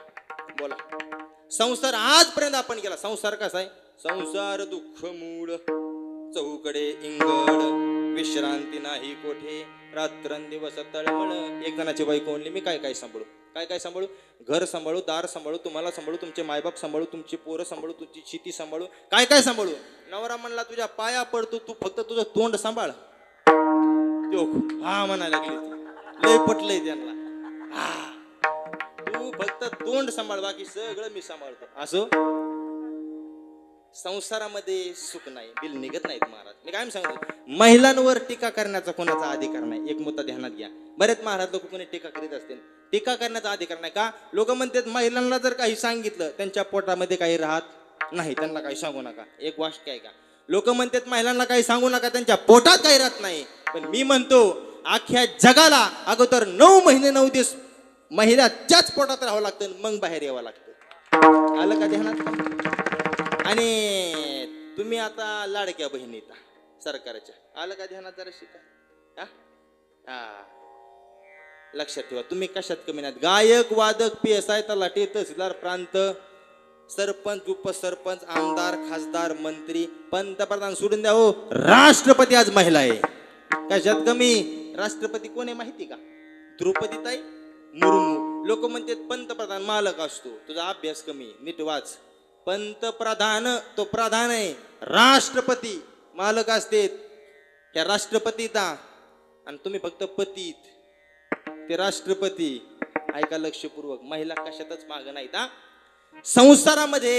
बोला. संसार आजपर्यंत आपण केला. संसार कसा आहे? संसार दुःख मूळ, चौकडे इंगड, विश्रांती नाही कोठे, रात्रंदिवस तळमळ. एक जणाची बायको म्हणली, मी काय काय सांभाळू, काय काय सांभाळू? घर सांभाळू, दार सांभाळू, तुम्हाला सांभाळू, तुमचे मायबाप सांभाळू, तुमची पोरं सांभाळू, तुझी शेती सांभाळू, काय काय सांभाळू? नवरा म्हणला, तुझ्या पाया पडतो, तू फक्त तुझं तोंड सांभाळ. तो हा म्हणायला लागली ती, लय पटलंय त्यांना. हा, तू फक्त तोंड सांभाळ, बाकी सगळं मी सांभाळतो. असो, संसारामध्ये सुख नाही, बिल निघत नाहीत महाराज. मी काय सांगतो, महिलांवर टीका करण्याचा कोणाचा अधिकार नाही. एक मुद्दा ध्यानात घ्या. बरेच महाराज लोक कोणी टीका करीत असतील. टीका करण्याचा अधिकार नाही का? लोक म्हणतात महिलांना जर काही सांगितलं त्यांच्या पोटामध्ये काही राहत नाही, त्यांना काही सांगू नका. एक वाक्य आहे का? लोक म्हणतात महिलांना काही सांगू नका, त्यांच्या पोटात काही राहत नाही. पण मी म्हणतो, अख्ख्या जगाला अगोदर 9 महिने 9 दिवस महिलाच्याच पोटात राहावं लागतं, मग बाहेर यावं लागतं. आलं का ध्यानात? आणि तुम्ही आता लाडक्या बहिणीता सरकारच्या, आलं का ध्यानात? जरा शिका. हा, लक्षात ठेवा, तुम्ही कशात कमी नाहीत. गायक, वादक, PSI, तलाठी, तहसीलदार, प्रांत, सरपंच, उपसरपंच, आमदार, खासदार, मंत्री, पंतप्रधान सोडून द्या हो, राष्ट्रपती आज महिला आहे. कशात कमी? राष्ट्रपती कोण आहे माहिती का? द्रौपदीताई मुर्मू. लोक म्हणतात पंतप्रधान मालक असतो, तुझा अभ्यास कमी, नीट वाच. पंतप्रधान तो प्रधान आहे, राष्ट्रपती मालक असते. त्या राष्ट्रपतीता आणि तुम्ही फक्त पतीत, ते राष्ट्रपती. ऐका लक्षपूर्वक, महिला कशातच मागं नाहीत. संसारामध्ये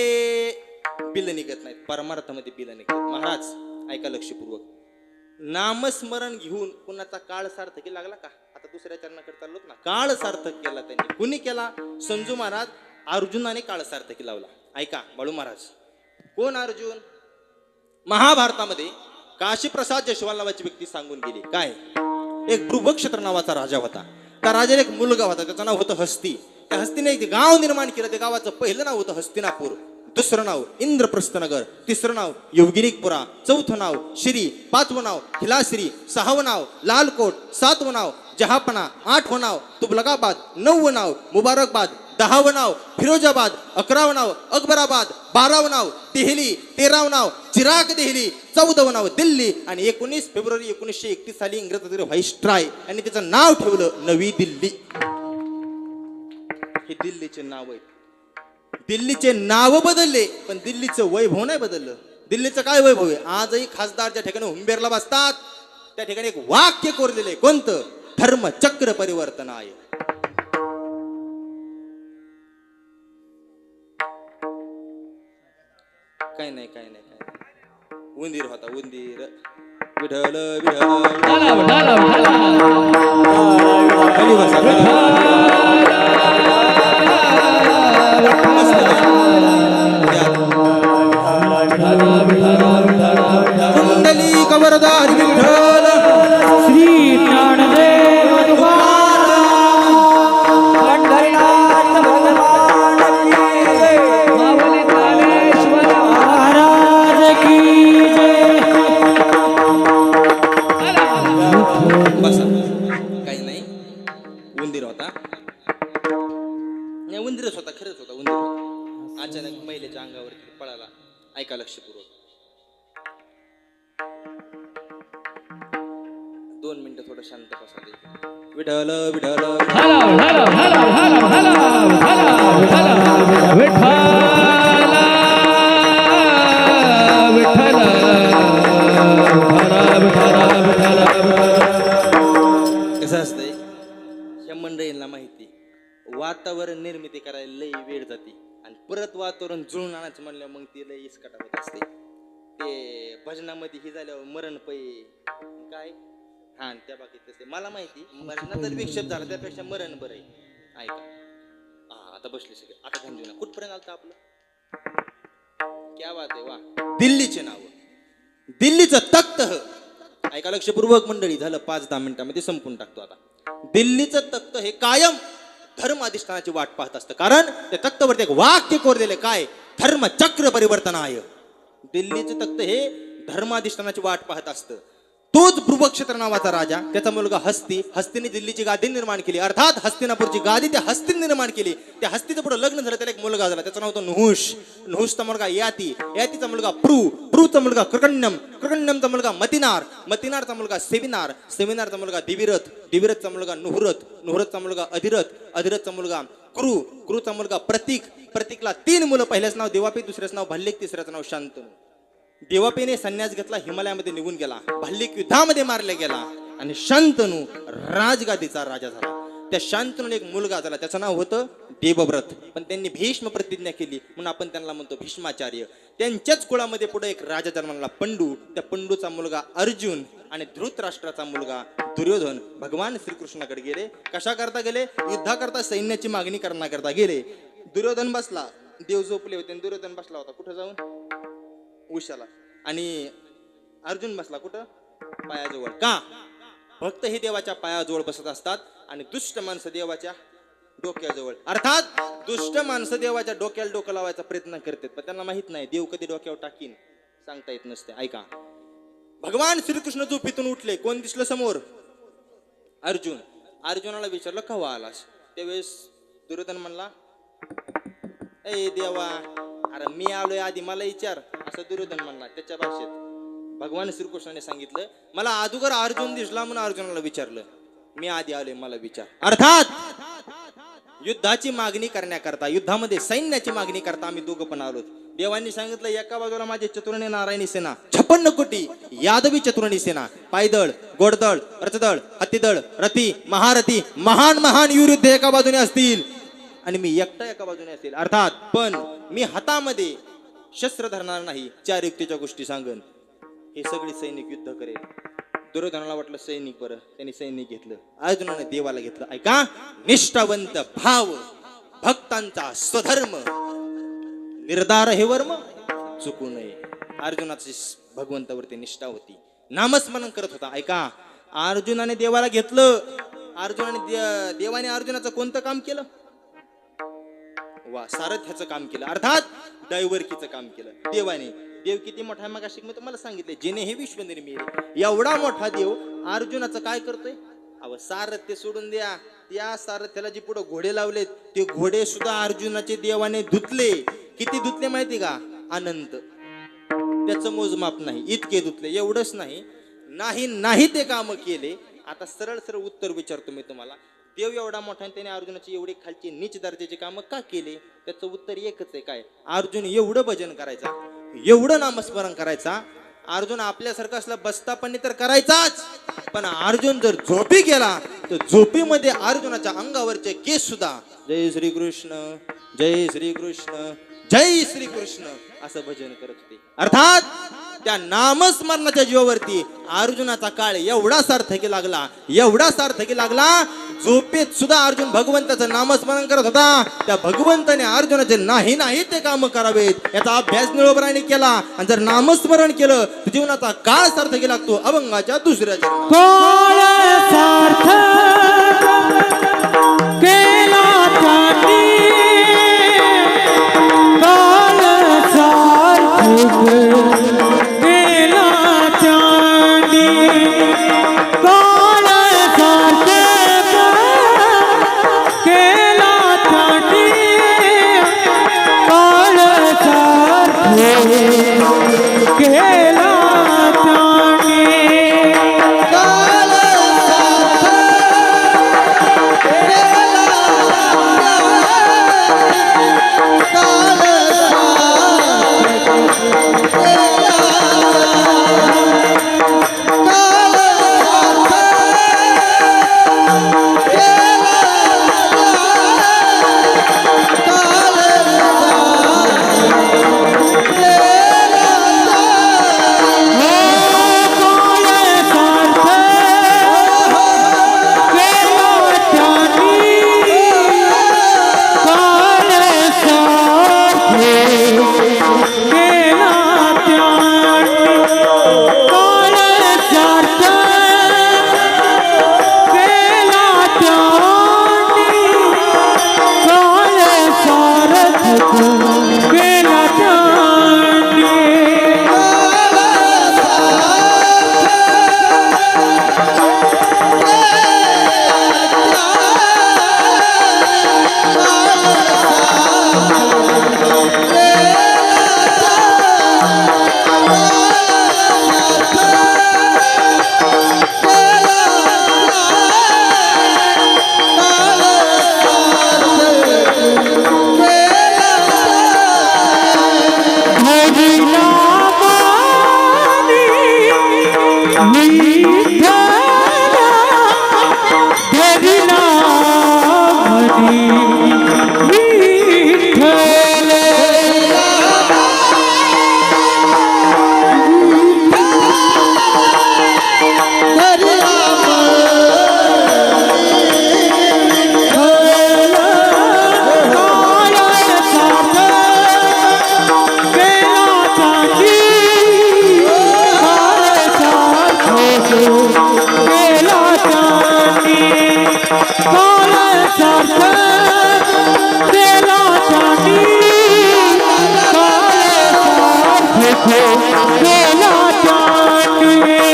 बिल निघत नाहीत, परमार्थामध्ये बिल निघत. महाराज ऐका लक्षपूर्वक, नामस्मरण घेऊन कुणाचा काळ सार्थकी लागला का? आता दुसऱ्या चरणाकडे चाललोत ना. काळ सार्थक केला त्यांनी. कुणी केला? संजू महाराज अर्जुनाने काळ सार्थकी लावला. ऐका बाळू महाराज, कोण अर्जुन? महाभारतामध्ये काशीप्रसाद जयस्वाल नावाची व्यक्ती सांगून गेली. काय? एक भृगक्षत्र नावाचा राजा होता. त्या राजाला एक मुलगा होता, त्याचं नाव होतं हस्ती. त्या हस्तीने एक गाव निर्माण केलं. त्या गावाचं पहिलं नाव होतं हस्तिनापूर, दुसरं नाव इंद्रप्रस्थनगर, तिसरं नाव योगिनिकपुरा, चौथं नाव श्री, 5वं नाव हिलाश्री, 6वं नाव लालकोट, 7वं नाव जहापना, 8वं नाव तुबलकाबाद, 9वं नाव मुबारकबाद, 10वं नाव फिरोजाबाद, 11वं नाव अकबराबाद, 12वं नाव देहली, 13वं नाव चिराग देहली, 14वं नाव दिल्ली आणि 19 फेब्रुवारी 1931 साली इंग्रज व्हाईसराय यांनी त्याचं नाव ठेवलं नवी दिल्ली. हे दिल्लीचे नाव आहेत. दिल्लीचे नाव बदलले पण दिल्लीचं वैभव नाही बदललं. दिल्लीचं काय वैभव आहे? आजही खासदार ज्या ठिकाणी हुंबेरला बसतात त्या ठिकाणी एक वाक्य कोरलेलं आहे. कोणतं? धर्मचक्र परिवर्तन आहे. काय नाही काय नाही काय नाही. उंदीर होता उंदीर. विठ्ठल कुंडली कवरदार विठ्ठल श्री ज्ञानदेव पंढरीनाथ भगवान की जय, माऊली ज्ञानेश्वर महाराज की जय. बसा. काही नाही. उंदीर होता. नाही उंदीरच होता, खरंच होता उंदीर होता. अचानक महिलेच्या अंगावरती पळाला. ऐका लक्षपूर्वक. 2 मिनिटं थोडं शांत बसा. विठ्ठल विठ्ठल कसं असतंय, या मंडळींना माहिती, वातावरण निर्मिती करायला लई वेळ जाते आणि परत वातावरण जुळून आणायचं म्हणलं मग ती लई इसकाटा होत असते. ते भजनामध्ये ही झाल्यावर मरण पै काय हा त्या बाबतीत तसे मला माहिती. भजनात जर विक्षेप झाला त्यापेक्षा मरण बरं आहे. ऐका. हा आता बसले सगळे. आता घाम देऊ ना. कुठपर्यंत आलं आपलं? क्या बात आहे. वा. दिल्लीचे नाव, दिल्लीचं तख्त. ऐका लक्षपूर्वक मंडळी. झालं 5-10 मिनिटांमध्ये संपून टाकतो आता. दिल्लीचं तख्त हे कायम धर्म अधिष्ठानाची वाट पाहत असतं. कारण त्या तख्तवरती एक वाक्य कोरलेले काय, धर्मचक्र परिवर्तनाय. दिल्लीचं तख्त हे धर्माधिष्ठानाची वाट पाहत असतं. तोच भ्रुवक्षेत्र नावाचा राजा, त्याचा मुलगा हस्ती, हस्तीने दिल्लीची गादी निर्माण केली, अर्थात हस्तिनापूरची गादी त्या हस्तीने निर्माण केली. त्या हस्तीचं पुढे लग्न झालं, त्याला एक मुलगा झाला, त्याचं नाव होतं नुहुष. नुहुषचा मुलगा याती, यातीचा मुलगा प्रूचा मुलगा कृकण्यम, कृकण्यमचा मुलगा मतिनार, मतिनारचा मुलगा सेमिनार, सेमिनारचा मुलगा दिविरथ, दिविरथचा मुलगा नुहुरथ, नुहुरथचा मुलगा अधिरथ, अधिरथचा मुलगा क्रूचा मुलगा प्रतीक, प्रतीकला 3 मुलं, पहिल्याच नाव देवापी, दुसऱ्याच नाव भल्लिक, तिसऱ्याचं नाव शांतनू. देवापीने संन्यास घेतला, हिमालयामध्ये निघून गेला, भल्लिक युद्धामध्ये मारला गेला आणि शांतनू राजगादीचा राजा झाला. त्या शांतनूला एक मुलगा झाला, त्याचं नाव होतं देवव्रत. पण त्यांनी भीष्म प्रतिज्ञा केली म्हणून आपण त्यांना म्हणतो भीष्माचार्य. त्यांच्याच कुळामध्ये पुढे एक राजा जन्माला, पंडू. त्या पंडूचा मुलगा अर्जुन आणि धृतराष्ट्राचा मुलगा दुर्योधन भगवान श्रीकृष्णाकडे गेले. कशा करता गेले? युद्धाकरता, सैन्याची मागणी करण्याकरता गेले. दुर्योधन बसला, देव झोपले होते, दुर्योधन बसला होता कुठं जाऊन, उशाला. आणि अर्जुन बसला कुठं, पायाजवळ. का? भक्त हे देवाच्या पायाजवळ बसत असतात आणि दुष्ट माणसं देवाच्या डोक्याजवळ. अर्थात दुष्ट माणसं देवाच्या डोक्याला डोकं लावायचा प्रयत्न करतात, पण त्यांना माहित नाही देव कधी डोक्यावर टाकीन, सांगता येत नसते. ऐका, भगवान श्रीकृष्ण झोपेतून उठले, कोण दिसलं समोर? अर्जुन. अर्जुनाला विचारलं केव्हा आलास? त्यावेळेस दुर्योधन म्हणला, ए देवा, अरे मी आलोय आधी, मला विचार, असं दुर्योधन म्हणला त्याच्या भाषेत. भगवान श्रीकृष्णाने सांगितलं, मला अगोदर अर्जुन दिसला म्हणून अर्जुनाला विचारलं, मी आधी आलोय मला विचार. अर्थात युद्धाची मागणी करण्याकरता, युद्धामध्ये सैन्याची मागणी करता आम्ही दोघं पण आलो. देवांनी सांगितलं, एका बाजूला माझे चतुर्णी नारायणी सेना, 56 कोटी यादवी चतुर्णी सेना, पायदळ, गोडदळ, रथदळ, हत्तीदळ, रथी, महारथी, महान महान युद्ध एका बाजूने असतील आणि मी एकटा एका बाजूने असेल. अर्थात पण मी हातामध्ये शस्त्र धरणार नाही, 4 युक्तीच्या गोष्टी सांगन. हे सगळे सैनिक युद्ध करेल. दुर्योधनाला वाटलं सैनिक बरं, त्यांनी सैनिक घेतलं. अर्जुनाने देवाला घेतलं. ऐका, निष्ठावंत भाव, भक्तांचा स्वधर्म, निर्धार हे वर्म चुकू नये. अर्जुनाची भगवंतावरती निष्ठा होती, नामस्मरण करत होता. ऐका, अर्जुनाने देवाला घेतलं. देवाने अर्जुनाचं कोणतं काम केलं? वा, सारथ्याचं काम केलं, अर्थात दैवर्कीचं काम केलं देवाने. देव किती मोठा आहे, मग मी तुम्हाला सांगितले, जेने हे विश्व निर्मिले. एवढा मोठा देव अर्जुनाचं काय करतोय? अव सारथ्य सोडून द्या, त्या सारथ्याला जे पुढे घोडे लावलेत ते घोडे सुद्धा अर्जुनाचे देवाने धुतले. किती धुतले माहिती का? अनंत. त्याचं मोजमाप नाही, इतके धुतले. एवढंच नाही ते काम केले. आता सरळ सरळ उत्तर विचारतो मी तुम्हाला, देव एवढा मोठा त्याने अर्जुनाची एवढी खालची नीच दर्जाची कामं का केले? त्याचं उत्तर एकच आहे, काय? अर्जुन एवढं भजन करायचा, एवढं नामस्मरण करायचा. अर्जुन आपल्यासारखं असला बसता पण तर करायचाच, पण अर्जुन जर झोपी गेला तर झोपीमध्ये अर्जुनाच्या अंगावरचे केस सुद्धा जय श्रीकृष्ण, जय श्रीकृष्ण, जय श्रीकृष्ण असं भजन करत होते. अर्थात त्या नामस्मरणाच्या जीवावरती अर्जुनाचा काळ एवढा सार्थकी लागला, एवढा सार्थकी लागला, झोपेत सुद्धा अर्जुन भगवंताचं नामस्मरण करत होता. त्या भगवंताने अर्जुनाचे नाही ते काम करावेत याचा अभ्यास निळोबराने केला. आणि जर नामस्मरण केलं तर जीवनाचा काळ सार्थकी लागतो. अभंगाच्या दुसऱ्या काळ सार्थक केला त्यांनी, काळ सार्थक केला त्यांनी, काळ सार्थक केला त्यांनी, काळ सार्थक केला त्यांनी. गेला त्याने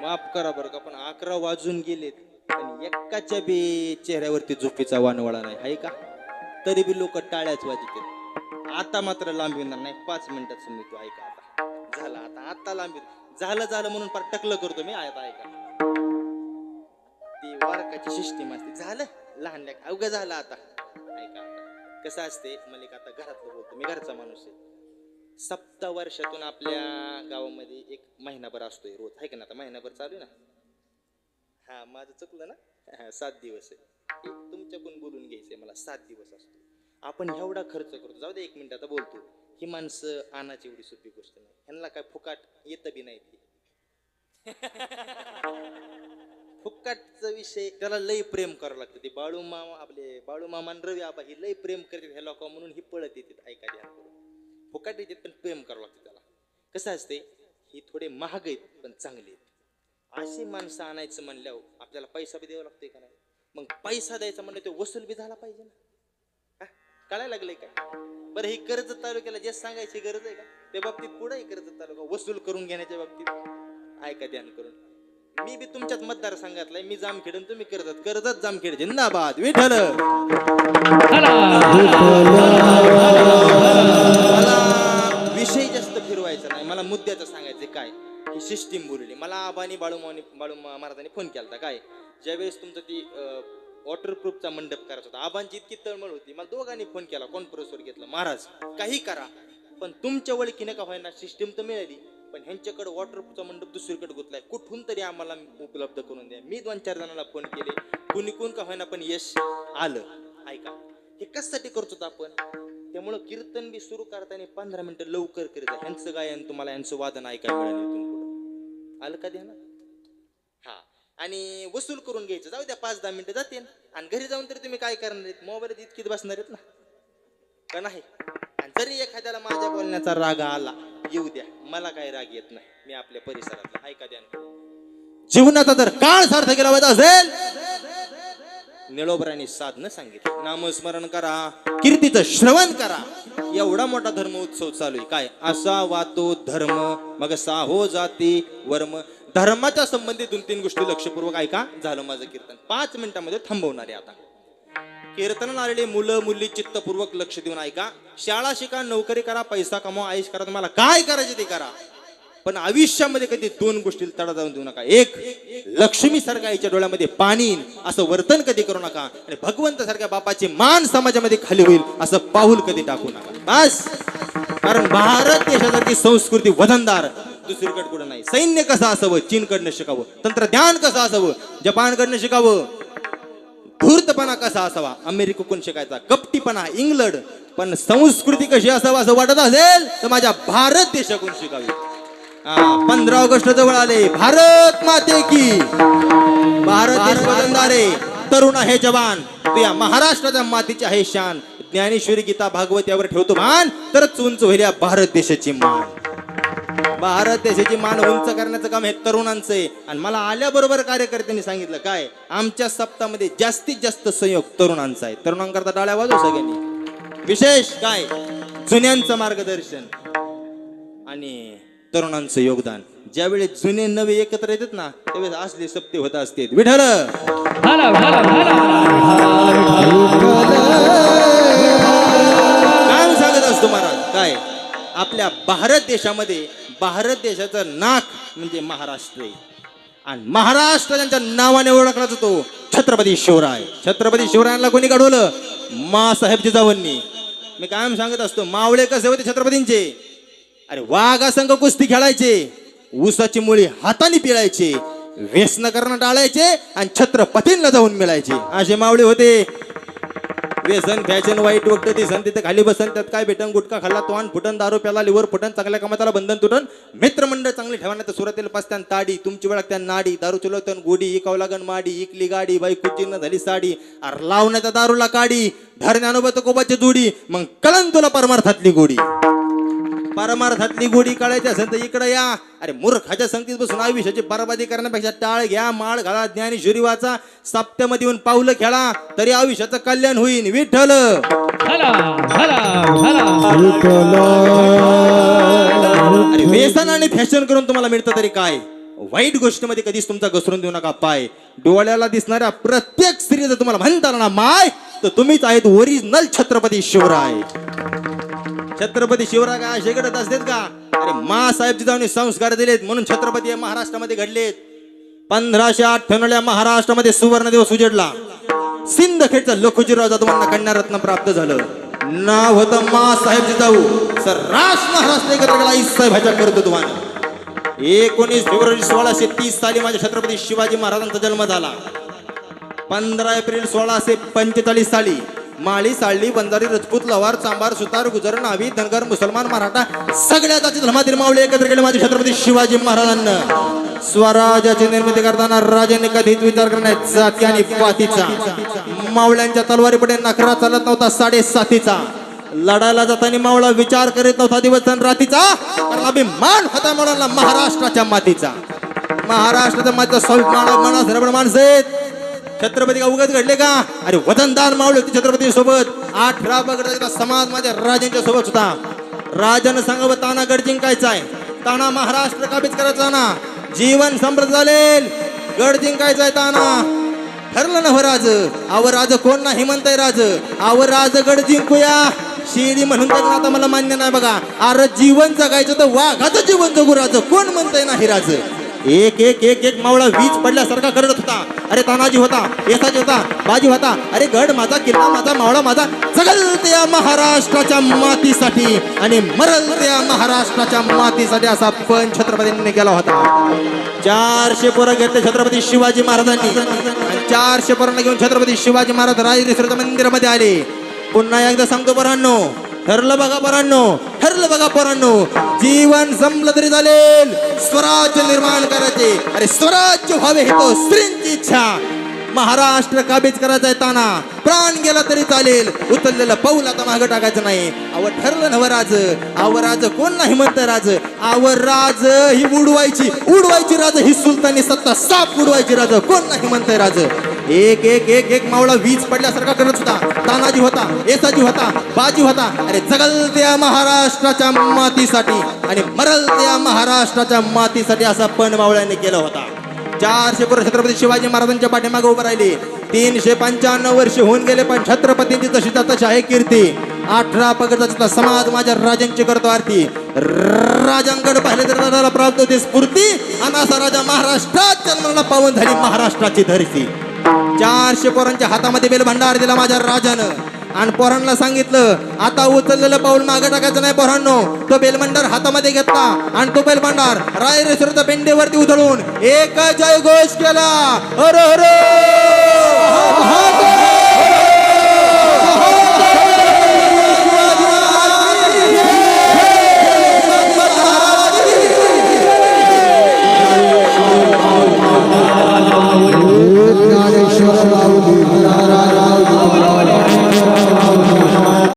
माफ करा बरं का, पण 11 वाजून गेलेत आणि एकाच्या बी चेहऱ्यावरती झोपेचा वानवळा नाही आहे का? तरी बी लोक टाळ्याच वाजवतात. आता मात्र लांबविणार नाही, 5 मिनिटात समजतो. ऐका आता झालं, आता लांबी झालं म्हणून फार टकलं करतो मी. आता ऐका, ती वारकाची सिस्टीम असते. झालं लहान लेक अवघं झालं. आता ऐका, आता कसं असते मलिक, आता घरातलं बोलतो मी, घरचा माणूस आहे. सप्ताह वर्षातून आपल्या गावामध्ये एक महिनाभर असतोय रोज, आहे का ना? आता महिनाभर चालू ना. हा माझं चुकलं ना, 7 दिवस आहे. तुमच्याकडून बोलून घ्यायचंय मला. 7 दिवस असतो. आपण एवढा खर्च करतो. जाऊ दे, 1 मिनिट आता बोलतो. ही माणसं आणाची एवढी सोपी गोष्ट नाही. ह्यांना काय फुकाट येतं बी नाही. ती फुकाटचा विषय, त्याला लय प्रेम करावं लागतं. ते बाळू मामा आणि रवी आबा ही लय प्रेम करतात ह्या लोक, म्हणून ही पळत येतात. ऐका ध्यान करून, फुकाट येतात पण प्रेम करावं लागतं त्याला. कसं असते, ही थोडे महाग आहेत पण चांगले आहेत. अशी माणसं आणायचं म्हणल्यावर आपल्याला पैसा बी द्यावा लागतोय का नाही? मग पैसा द्यायचा म्हणलं ते वसूल बी झाला पाहिजे ना. कळायला लागलंय काय? बरं, ही कर्जत तालुक्याला जे सांगायची गरज आहे का? त्या बाबतीत पुढे कर्जत तालुका वसूल करून घेण्याच्या बाबतीत ऐका ध्यान करून. मी बी तुमच्याच मतदारसंघातलाय. मी जामखेड आणि तुम्ही कर्जत जामखेड. जिंदाबाद विठ्ठल. मला विषय जास्त फिरवायचा नाही, मला मुद्द्याचं सांगायचं. काय ही सिस्टीम बोलली मला आबानी बाळू महाराजांनी फोन केला. काय ज्यावेळेस तुमचं ती वॉटरप्रूफचा मंडप करायचा होता, आबांची इतकी तळमळ होती, मला दोघांनी फोन केला, कॉन्फरन्सवर घेतलं. महाराज काही करा, पण तुमच्या ओळखीने का व्हायना सिस्टीम तर मिळाली, पण ह्यांच्याकडे वॉटरप्रूफचा मंडप दुसरीकडे गुतलाय, कुठून तरी आम्हाला उपलब्ध करून द्या. मी 2-4 जणांना फोन केले, कुणी का व्हायना पण यश आलं. ऐका, हे कशासाठी करतो आपण? त्यामुळं कीर्तन बी सुरू करताना 15 मिनिटं लवकर करीत जा. ह्यांचं गायन तुम्हाला, यांचं वादन ऐकायला मिळालं इथून पुढं. आलं का ध्यानात? हा, आणि वसूल करून घ्यायचं. जाऊ द्या, 5-10 मिनिटं जाते, आणि घरी जाऊन तरी तुम्ही काय करणार आहेत? मोबाईलात इतकीच बसणार आहेत ना, का नाही? आणि जरी एखाद्याला माझ्या बोलण्याचा राग आला, येऊ द्या, मला काय राग येत नाही. मी आपल्या परिसरातला. ऐका ध्यान, जीवनाचा जर काळ सार्थक केला असेल, निळोबरांनी साधनं सांगितलं. नामस्मरण करा, कीर्तीचं श्रवण करा. एवढा मोठा धर्म उत्सव चालू आहे. काय असा वातो धर्म, मग साहो जाती वर्म. धर्माच्या संबंधित 2-3 गोष्टी लक्षपूर्वक ऐका. झालं माझं कीर्तन, 5 मिनिटांमध्ये थांबवणार आहे. आता कीर्तनाला आलेले मुलं मुली चित्तपूर्वक लक्ष देऊन ऐका. शाळा शिका, नोकरी करा, पैसा कमवा, आयुष करा, तुम्हाला काय करायचे ते करा, पण आयुष्यामध्ये कधी 2 गोष्टी तडा जाऊन देऊ नका. एक, लक्ष्मी सारख्या आईच्या डोळ्यामध्ये पाणी असं वर्तन कधी करू नका, आणि भगवंत सारख्या बापाची मान समाजामध्ये खाली होईल असं पाऊल कधी टाकू नका. बस, कारण भारत देशासारखी संस्कृती वजनदार दुसरीकडे कुठं नाही. सैन्य कसं असावं, चीनकडनं शिकावं. तंत्रज्ञान कसं असावं, जपानकडनं शिकावं. धूर्तपणा कसा असावा, अमेरिकेकडून शिकायचा. कपटीपणा इंग्लंड. पण संस्कृती कशी असावं असं वाटत असेल तर माझ्या भारत देशाकडून शिकावी. 15 ऑगस्ट जवळ आले. भारत माते की. भारत देश वजनदार आहे. तरुण आहे जवान, तू या महाराष्ट्राच्या मातीची आहे शान. ज्ञानेश्वरी गीता भागवत यावर ठेवतो मान, तरच उंच होईल या भारत देशाची मान. भारत देशाची मान उंच करण्याचं काम हे तरुणांचं आहे. आणि मला आल्याबरोबर कार्यकर्त्यांनी सांगितलं, काय आमच्या सप्ताहामध्ये जास्तीत जास्त सहयोग तरुणांचा आहे. तरुणांकरता टाळ्या वाजव सगळ्यांनी. विशेष काय, जुन्यांचं मार्गदर्शन आणि तरुणांचं योगदान. ज्यावेळेस जुने नवे एकत्र येतात ना, त्यावेळेस असले सप्ते होत असते. विठ्ठल काय सांगत असतो महाराज. काय आपल्या भारत देशामध्ये, भारत देशाचं नाक म्हणजे महाराष्ट्र आहे, आणि महाराष्ट्र त्यांच्या नावाने ओळखला जातो छत्रपती शिवराय. छत्रपती शिवरायांना कोणी घडवलं? माँसाहेब जिजाऊंनी. मी कायम सांगत असतो, मावळे कसे होते छत्रपतींचे? अरे वाघासंग कुस्ती खेळायचे, ऊसाची मुळी हाताने पिळायचे, व्यसन करणं टाळायचे, आणि छत्रपतींना जाऊन मिळायचे. असे मावळे होते. व्यसन फॅशन वाईट वक्त दिसन तिथे खाली बसन त्यात काय भेटन गुटखा खाल्ला तोंड फुटन दारू प्याला लिव्हर फुटन चांगल्या कामाला बंधन तुटन मित्रमंडळ चांगली ठेवण्यात सुरातील पसत्यान ताडी तुमची वेळा त्या नाडी दारू चुलवतन गोडी इकाव लागन माडी इकली गाडी बाई कुचीनं झाली साडी अरे लावण्याच्या दारूला काडी धरण्या अनुभव कोबाची जोडी मग कळन तुला परमार्थातली गोडी परमार्थातली गोडी काढायची असेल तर इकडे या अरे मूर्खाच्या संगतीत बसून आयुष्याची बरबादी करण्यापेक्षा टाळ घ्या माळ घाला ज्ञानेश्वरी वाचा सप्त्यामध्ये येऊन पावलं खेळा तरी आयुष्याचं कल्याण होईल विठ्ठल हला हला हला अरे व्यसन आणि फॅशन करून तुम्हाला मिळतं तरी काय वाईट गोष्टीमध्ये कधीच तुमचा घसरून देऊ नका पाय डोळ्याला दिसणाऱ्या प्रत्येक स्त्री जर तुम्हाला म्हणता ना माय तर तुम्हीच आहेत ओरिजिनल छत्रपती शिवराय छत्रपती शिवराय काय असे घडत असतात का अरे मा साहेब जिजाऊने संस्कार दिलेत म्हणून छत्रपती हे महाराष्ट्रामध्ये घडलेत 1598 महाराष्ट्रामध्ये सुवर्ण दिवस उजेडला सिंदखेडचा लखुजीराव जाधवांना कन्यारत्न प्राप्त झालं नाव होतं मा साहेब जिजाऊ सर्रास महाराष्ट्र एकत्र केला साहेबाच्या कर्तृत्वाने 19 फेब्रुवारी 1630 साली माझ्या छत्रपती शिवाजी महाराजांचा जन्म झाला 15 एप्रिल 1645 साली माळी साळली बंजारी रजपूत लवार चांबार सुतार गुजर नावी धनगर मुसलमान मराठा सगळ्या जाती धर्मातील मावळे एकत्र केले माझे छत्रपती शिवाजी महाराजांना स्वराज्याची निर्मिती करताना राजांनी कधीच विचार करण्यात जाती आणि पातीचा मावळ्यांच्या तलवारीपुढे नखरा चालत नव्हता 7.5 लढायला जाताना मावळा विचार करीत नव्हता दिवस आणि रात्रीचा कारण अभिमान होता मुलांना महाराष्ट्राच्या मातीचा महाराष्ट्राच्या मातीचा स्वाभिमान माणसं आहेत छत्रपती का उगाच घडले का अरे वजनदार मावळे होते छत्रपती सोबत 18 पगडाचा समाज माझ्या राजांच्या सोबत होता राजानं सांगावं ताना गड जिंकायचा आहे ताना महाराष्ट्र काबीज करायचा ना जीवन समृद्ध झालेल गड जिंकायचा आहे ताना ठरलं ना हो राज आवर राज कोण नाही म्हणताय राज आवर राज गड जिंकूया शिडी म्हणून तर आता मला मान्य नाही बघा अरे जीवन जगायचं तर वाघाचं जीवन जगू राज कोण म्हणताय नाही राज एक एक एक एक मावळा वीज पडल्यासारखा करत होता अरे तानाजी होता येसाजी होता बाजी होता अरे गड माझा किल्ला माझा मावळा माझा जगल त्या महाराष्ट्राच्या मातीसाठी आणि मरल त्या महाराष्ट्राच्या मातीसाठी असा पण छत्रपतींनी केला होता 400 पोरं घेतले छत्रपती शिवाजी महाराजांनी आणि 400 पोरांना घेऊन छत्रपती शिवाजी महाराज राजश्री मंदिरामध्ये आले पुन्हा एकदा सांगतो पोरांनो ठरलं बघा पोरांनो जीवन संपलं तरी चालेल स्वराज्य निर्माण करायचे अरे स्वराज्य व्हावे हे तो स्त्रींची इच्छा महाराष्ट्र काबीज करायचा आहे ताना प्राण गेला तरी चालेल उचललेलं पाऊल आता मागं टाकायचं नाही आवर ठरलं नव राज कोण नाही म्हणतं राज आवर राज ही उडवायची राज ही सुलतानी सत्ता साप उडवायची राज कोण नाही म्हणतंय राज एक एक एक एक मावळा वीज पडल्यासारखा करत होता तानाजी होता येसाजी होता बाजी होता अरे जगल त्या महाराष्ट्राच्या मातीसाठी आणि मरल त्या महाराष्ट्राच्या मातीसाठी असा पण मावळ्यांनी केला होता 400 वर्ष छत्रपती शिवाजी महाराजांच्या पाठीमागे उभं राहिले 395 वर्ष होऊन गेले पण छत्रपतींची जशी तशी आहे कीर्ती 18 पगडाचा समाज माझ्या राजांची करतो आरती राजांकडे पाहिले तर राजाला प्राप्त होते स्फूर्ती आणि असा राजा महाराष्ट्रात जन्माला पावन झाली महाराष्ट्राची धरती 400 पोरांच्या हातामध्ये बेलभंडार दिला माझ्या राजानं आणि पोरांना सांगितलं आता उचललेलं पाऊल मागे टाकायचं नाही पोरांनो तो बेलभंडार हातामध्ये घेतला आणि तो बेलभंडार रायरेश्वरच्या पेंडेवरती उधळून एक जय घोष केला हर हर